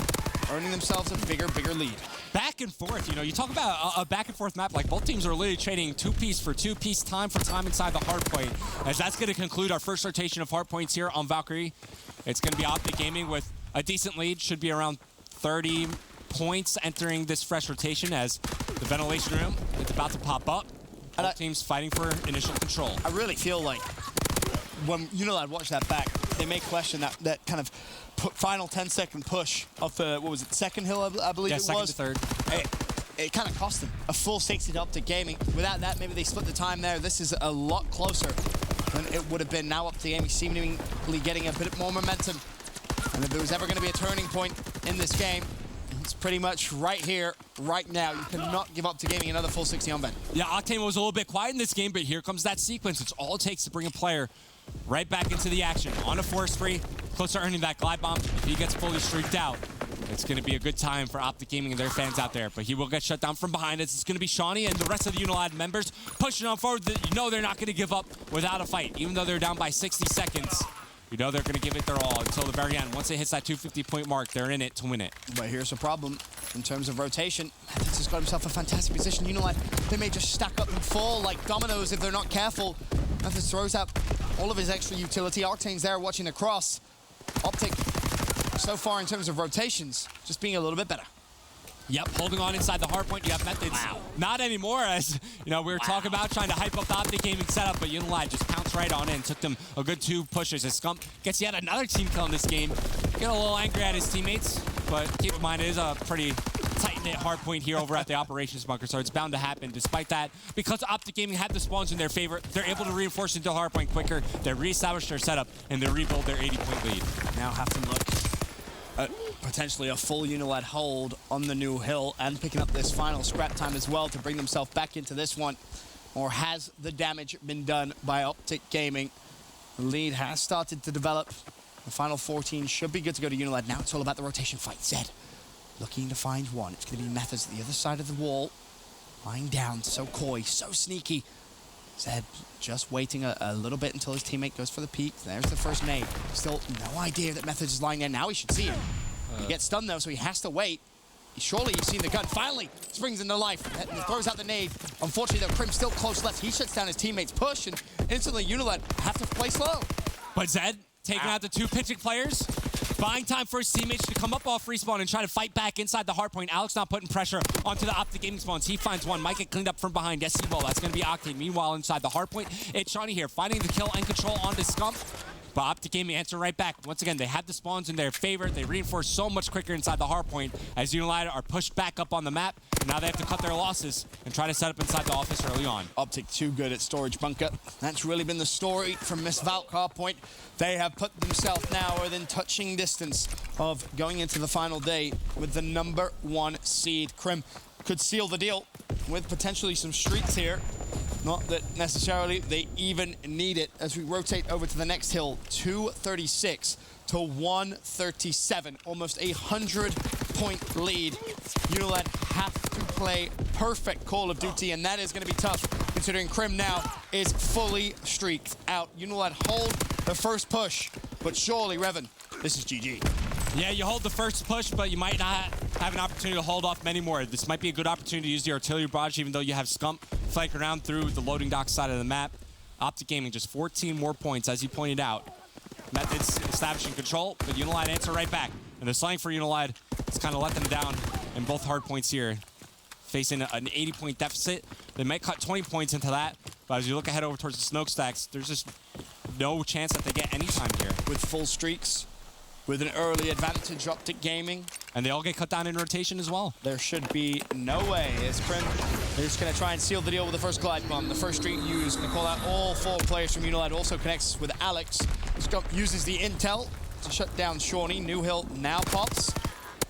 earning themselves a bigger lead. Back and forth, you know, you talk about a back and forth map, like both teams are literally trading 2-piece for 2-piece, time for time inside the hard point. As that's going to conclude our first rotation of hard points here on Valkyrie. It's going to be OpTic Gaming with a decent lead, should be around 30 points entering this fresh rotation as the ventilation room is about to pop up. Both teams fighting for initial control. I really feel like when UNILAD watch that back, they may question that kind of final 10-second push of the, what was it, second hill, I believe it was? Yeah, second to third. It kind of cost them a full 60 to OpTic Gaming. Without that, maybe they split the time there. This is a lot closer than it would have been. Now OpTic Gaming seemingly getting a bit more momentum. And if there was ever going to be a turning point in this game, it's pretty much right here, right now. You cannot give OpTic Gaming another full 60 on Ben. Yeah, Octane was a little bit quiet in this game, but here comes that sequence. It's all it takes to bring a player right back into the action. On a force free, close to earning that glide bomb. If he gets fully streaked out, it's going to be a good time for OpTic Gaming and their fans out there. But he will get shut down from behind. It's going to be Shawnee and the rest of the UNILAD members pushing on forward. You know they're not going to give up without a fight, even though they're down by 60 seconds. You know they're going to give it their all until the very end. Once it hits that 250-point mark, they're in it to win it. But here's a problem in terms of rotation. Methods has got himself a fantastic position. UNILAD, they may just stack up and fall like dominoes if they're not careful. Methods throws out all of his extra utility. Octane's there watching the cross. OpTic, so far in terms of rotations, just being a little bit better. Yep, holding on inside the hard point. You have Methods. Wow. Not anymore, as we were talking about trying to hype up the OpTic gaming setup, but UNILAD just pounced right on in. Took them a good 2 pushes. As Scump gets yet another team kill in this game. Get a little angry at his teammates, but keep in mind it is a pretty tight-knit hard point here over at the operations bunker, so it's bound to happen. Despite that, because OpTic gaming had the spawns in their favor, they're able to reinforce into hard point quicker. They reestablish their setup, and they rebuild their 80-point lead. Now have to look at potentially a full UNILAD hold on the new hill and picking up this final scrap time as well to bring themselves back into this one. Or has the damage been done by OpTic gaming? The lead has started to develop. The final 14 should be good to go to UNILAD. Now it's all about the rotation fight. Zed looking to find one. It's going to be Methods at the other side of the wall. Lying down, so coy, so sneaky. Zed just waiting a little bit until his teammate goes for the peek. There's the first nade. Still no idea that Methods is lying there. Now he should see him. He gets stunned though, so he has to wait. Surely you've seen the gun. Finally springs into life and throws out the nade. Unfortunately though, Crim's still close left. He shuts down his teammate's push, and instantly UNILAD have to play slow. But Zed taking out the 2 pitching players, buying time for his teammates to come up off respawn and try to fight back inside the hard point. Alex not putting pressure onto the OpTic gaming spawns. He finds one. Might get cleaned up from behind. Yes, he will. That's going to be Octane. Meanwhile, inside the hard point, it's Shawnee here, finding the kill and control onto Scump. But OpTic gaming answer right back. Once again, they have the spawns in their favor. They reinforce so much quicker inside the hard point as UNILAD are pushed back up on the map. And now they have to cut their losses and try to set up inside the office early on. OpTic too good at storage bunker. That's really been the story from Miss Valk hard point. They have put themselves now within touching distance of going into the final day with the #1 seed. Crim could seal the deal with potentially some streaks here. Not that necessarily they even need it as we rotate over to the next hill. 236 to 137, almost a 100-point lead. UNILAD have to play perfect Call of Duty, and that is going to be tough considering Crim now is fully streaked out. UNILAD hold the first push, but surely, Revan, this is GG. Yeah, you hold the first push, but you might not have an opportunity to hold off many more. This might be a good opportunity to use the artillery barrage, even though you have Scump flank around through the loading dock side of the map. OpTic gaming just 14 more points, as you pointed out. Methods establishing control, but UNILAD answer right back. And the slang for UNILAD is kind of let them down in both hard points here. Facing an 80-point deficit. They might cut 20 points into that, but as you look ahead over towards the smokestacks, there's just no chance that they get any time here. With full streaks, with an early advantage, OpTic gaming. And they all get cut down in rotation as well. There should be no way as Crim, they're just going to try and seal the deal with the first glide bomb. The first streak used, going to call out all 4 players from UNILAD. Also connects with Alex. Scump uses the intel to shut down Shawnee. New Hill now pops.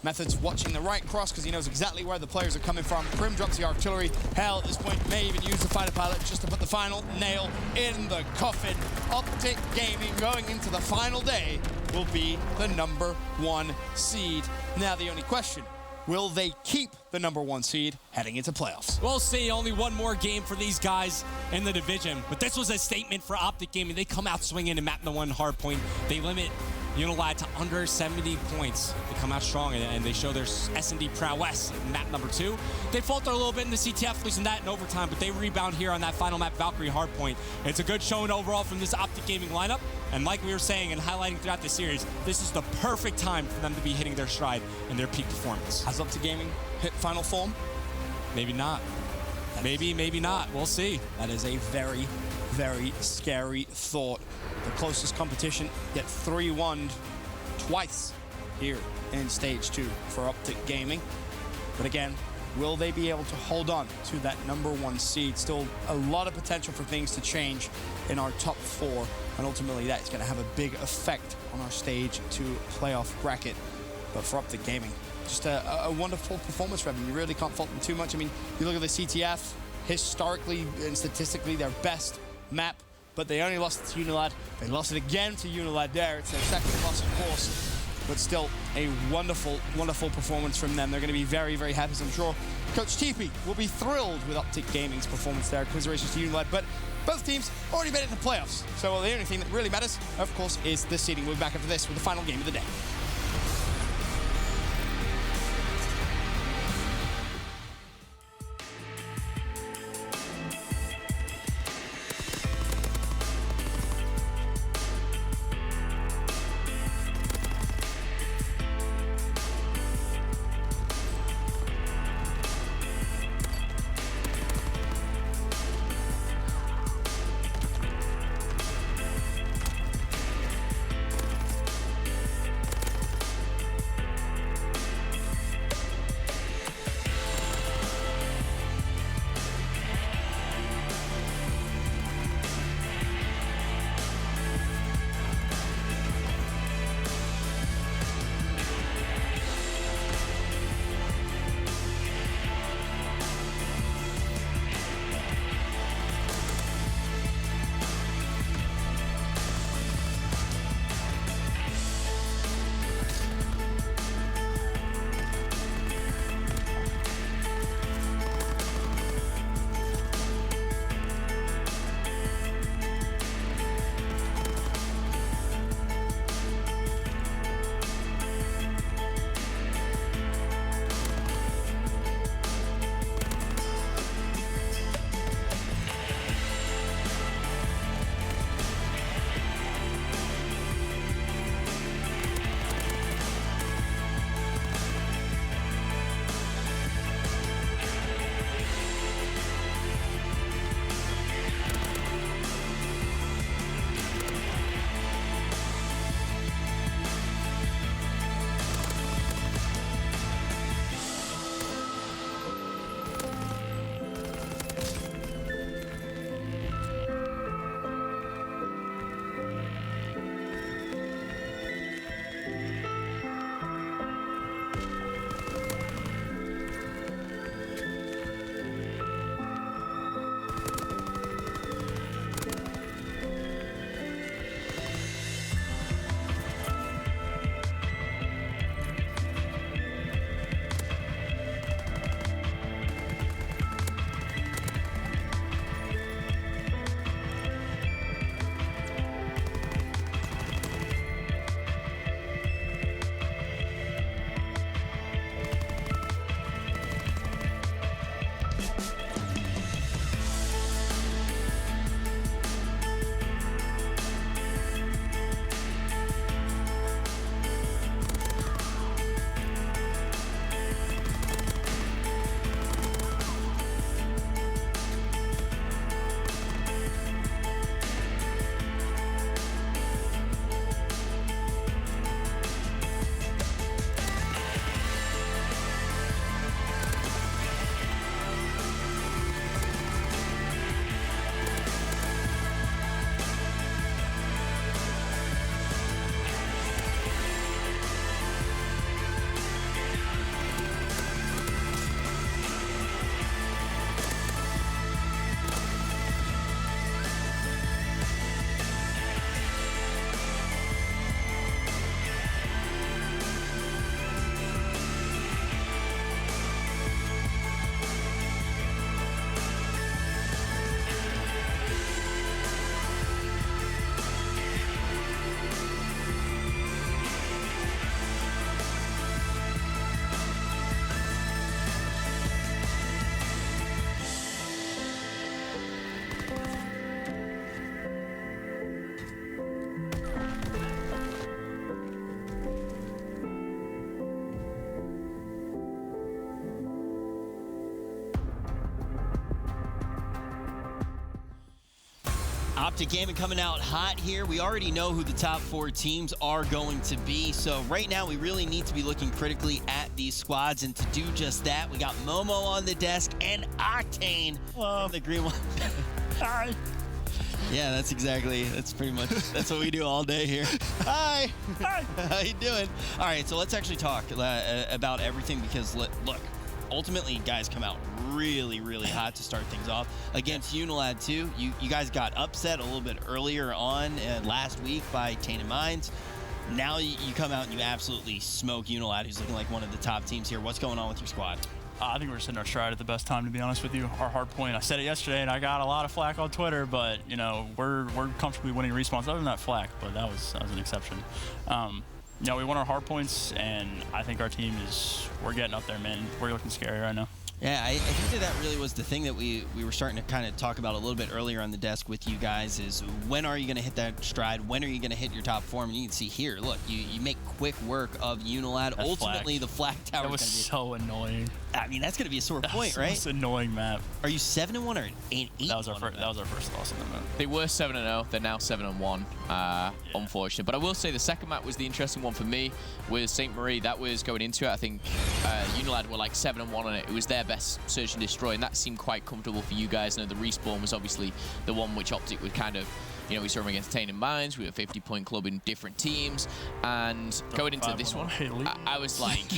Methods watching the right cross because he knows exactly where the players are coming from. Crim drops the artillery. Hell, at this point, may even use the fighter pilot just to put the final nail in the coffin. OpTic gaming going into the final day will be the #1 seed. Now the only question, will they keep the #1 seed heading into playoffs? We'll see. Only one more game for these guys in the division. But this was a statement for OpTic gaming. They come out swinging in map #1 hard point. They limit UNILAD to under 70 points. They come out strong and they show their S&D prowess in map #2. They falter a little bit in the CTF, losing that in overtime, but they rebound here on that final map, Valkyrie hardpoint. It's a good showing overall from this OpTic gaming lineup. And like we were saying and highlighting throughout the series, this is the perfect time for them to be hitting their stride and their peak performance. Has OpTic gaming hit final form? Maybe not. Maybe not. We'll see. That is a very, very scary thought. The closest competition get 3-1'd twice here in stage 2 for OpTic gaming. But again, will they be able to hold on to that #1 seed? Still a lot of potential for things to change in our top 4. And ultimately that is going to have a big effect on our stage 2 playoff bracket. But for OpTic gaming, just a wonderful performance, Revan. You really can't fault them too much. I mean, you look at the CTF, historically and statistically their best map, but they only lost it to UNILAD. They lost it again to UNILAD there. It's their second loss, of course, but still a wonderful, wonderful performance from them. They're going to be very, very happy. So I'm sure Coach TP will be thrilled with OpTic gaming's performance there. Commiserations to UNILAD, but both teams already made it in the playoffs. So the only thing that really matters, of course, is the seeding. We'll be back after this with the final game of the day. OpTic Gaming coming out hot here. We already know who the top 4 teams are going to be. So right now we really need to be looking critically at these squads. And to do just that, we got Momo on the desk and Octane from the green one. Hi. Yeah, that's pretty much, that's what we do all day here. Hi. Hi. How you doing? All right, so let's actually talk about everything because look, ultimately guys come out really, really hot to start things off against UNILAD too. You guys got upset a little bit earlier on last week by Tainted Minds. Now you come out and you absolutely smoke UNILAD, who's looking like one of the top teams here. What's going on with your squad? I think we're sitting our stride at the best time, to be honest with you. Our hard point, I said it yesterday, and I got a lot of flack on Twitter, but, you know, we're comfortably winning respawns. Other than that flack, but that was an exception. You know, we won our hard points, and I think our team we're getting up there, man. We're looking scary right now. Yeah, I think that really was the thing that we were starting to kind of talk about a little bit earlier on the desk with you guys is when are you going to hit that stride? When are you going to hit your top form? And you can see here, look, you make quick work of UNILAD. That Ultimately, the flag tower that was so annoying. I mean, that's going to be a sore point, right? That's the most annoying map. Are you 7-1 or 8-1? That was our first loss in the map. They were 7-0. They're now 7-1. Unfortunate, but I will say the second map was the interesting one for me. With St. Marie, that was going into it. I think UNILAD were like 7-1 on it. It was their best search and destroy, and that seemed quite comfortable for you guys. I know the respawn was obviously the one which OpTic would kind of, you know, we saw them against Tainted Minds. We were a 50-point club in different teams, and going into this one, I was like,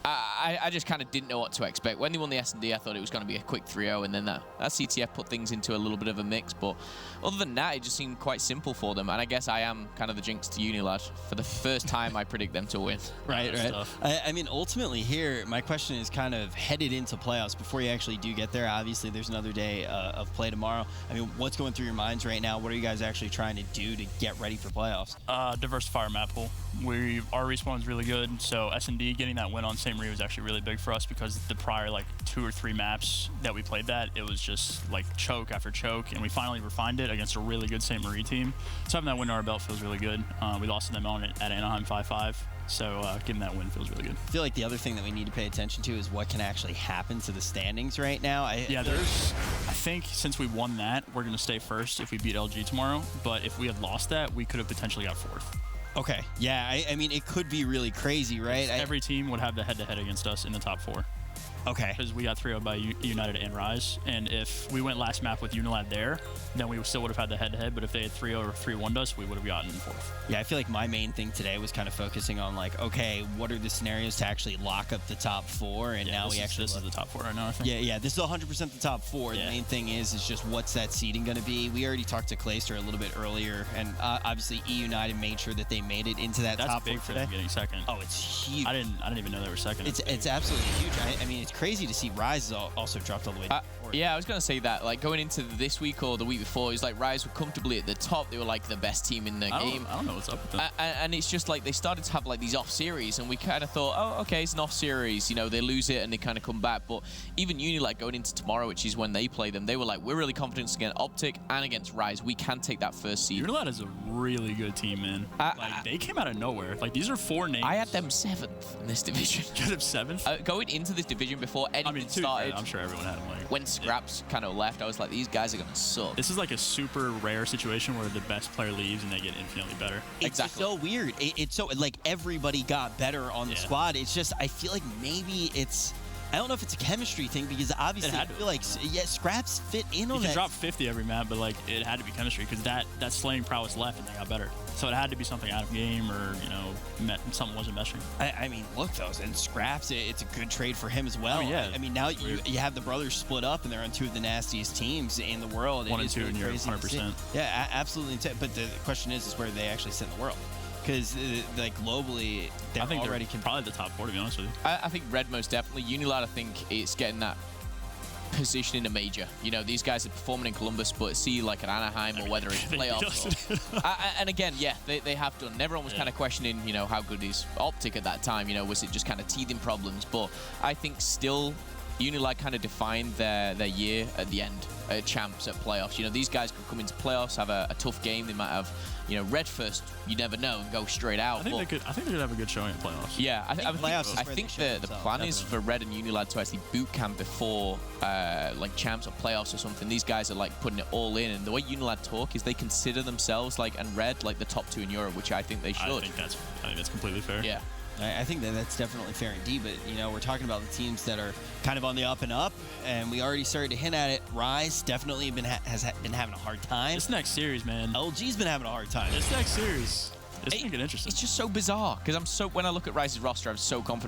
I just kind of didn't know what to expect. When they won the S&D, I thought it was going to be a quick 3-0, and then that CTF put things into a little bit of a mix. But other than that, it just seemed quite simple for them. And I guess I am kind of the jinx to UNILAD. For the first time, I predict them to win. Right. I mean, ultimately here, my question is kind of headed into playoffs before you actually do get there. Obviously, there's another day of play tomorrow. I mean, what's going through your minds right now? What are you guys actually trying to do to get ready for playoffs? Diversify our map pool. Our respawn is really good, so S&D getting that win on St. Marie was actually really big for us because the prior like 2 or 3 maps that we played it was just like choke after choke, and we finally refined it against a really good St. Marie team. So having that win on our belt feels really good. We lost to them on it at Anaheim 5-5. So getting that win feels really good. I feel like the other thing that we need to pay attention to is what can actually happen to the standings right now. I think since we won that, we're going to stay first if we beat LG tomorrow. But if we had lost that, we could have potentially got 4th. Okay. Yeah, I mean, it could be really crazy, right? Every team would have the head-to-head against us in the top 4. Okay. Because we got 3-0 by United and Rise. And if we went last map with UNILAD there, then we still would have had the head-to-head. But if they had 3-0 or 3-1 us, we would have gotten 4th. Yeah, I feel like my main thing today was kind of focusing on like, okay, what are the scenarios to actually lock up the top 4? And now this is the top 4 right now, I think. Yeah, this is 100% the top 4. Yeah. The main thing is just what's that seeding going to be? We already talked to Clayster a little bit earlier, and obviously United made sure that they made it into that top 4 big for them getting second. Oh, it's huge. I didn't even know they were second. It's absolutely huge. I mean, it's crazy to see Rise has also dropped all the way down. Yeah, I was going to say that. Like, going into this week or the week before, it was like Rise were comfortably at the top. They were, like, the best team in the game. I don't know what's up with them. And it's just, like, they started to have, like, these off series, and we kind of thought, oh, okay, it's an off series. You know, they lose it, and they kind of come back. But even UNILAD going into tomorrow, which is when they play them, they were like, we're really confident against OpTic and against Rise. We can take that first seed. UNILAD is a really good team, man. Like, they came out of nowhere. Like, these are 4 names. I had them 7th in this division. You had them 7th? Going into this division before anything started. I'm sure everyone had them, like... When Scraps kind of left, I was like, these guys are going to suck. This is like a super rare situation where the best player leaves and they get infinitely better. It's so weird. It's so, like, everybody got better on the squad. It's just, I feel like maybe it's... I don't know if it's a chemistry thing because obviously I feel like Scraps fit in on that. You can drop 50 every map, but like it had to be chemistry because that slaying prowess left and they got better. So it had to be something out of game or, you know, something wasn't meshing. I mean, look, though, and Scraps, it's a good trade for him as well. Yeah. I mean, now you have the brothers split up and they're on 2 of the nastiest teams in the world. 1 and 2 and you're 100%. Yeah, absolutely. But the question is where they actually sit in the world. Because, like, globally, I think they're probably the top 4, to be honest with you. I think Red most definitely. UNILAD, I think it's getting that position in a major. You know, these guys are performing in Columbus, but see, like, at Anaheim or whether it's playoffs. And again, yeah, they have done. And everyone was kind of questioning, you know, how good is OpTic at that time. You know, was it just kind of teething problems? But I think still UNILAD kind of defined their year at the end, at champs, at playoffs. You know, these guys could come into playoffs, have a tough game. They might have, you know, red first, you never know, and go straight out. I think they could have a good showing in playoffs. Yeah, I think the plan is definitely. for Red and UNILAD to actually boot camp before like champs or playoffs or something. These guys are like putting it all in, and the way UNILAD talk is they consider themselves like, and Red, like the top 2 in Europe, which I think they should. I think that's completely fair. Yeah. I think that's definitely fair indeed, but you know, we're talking about the teams that are kind of on the up and up, and we already started to hint at it. Rise definitely has been having a hard time. This next series, man. LG's been having a hard time. This next series, it's gonna get interesting. It's just so bizarre because when I look at Rise's roster, I'm so confident.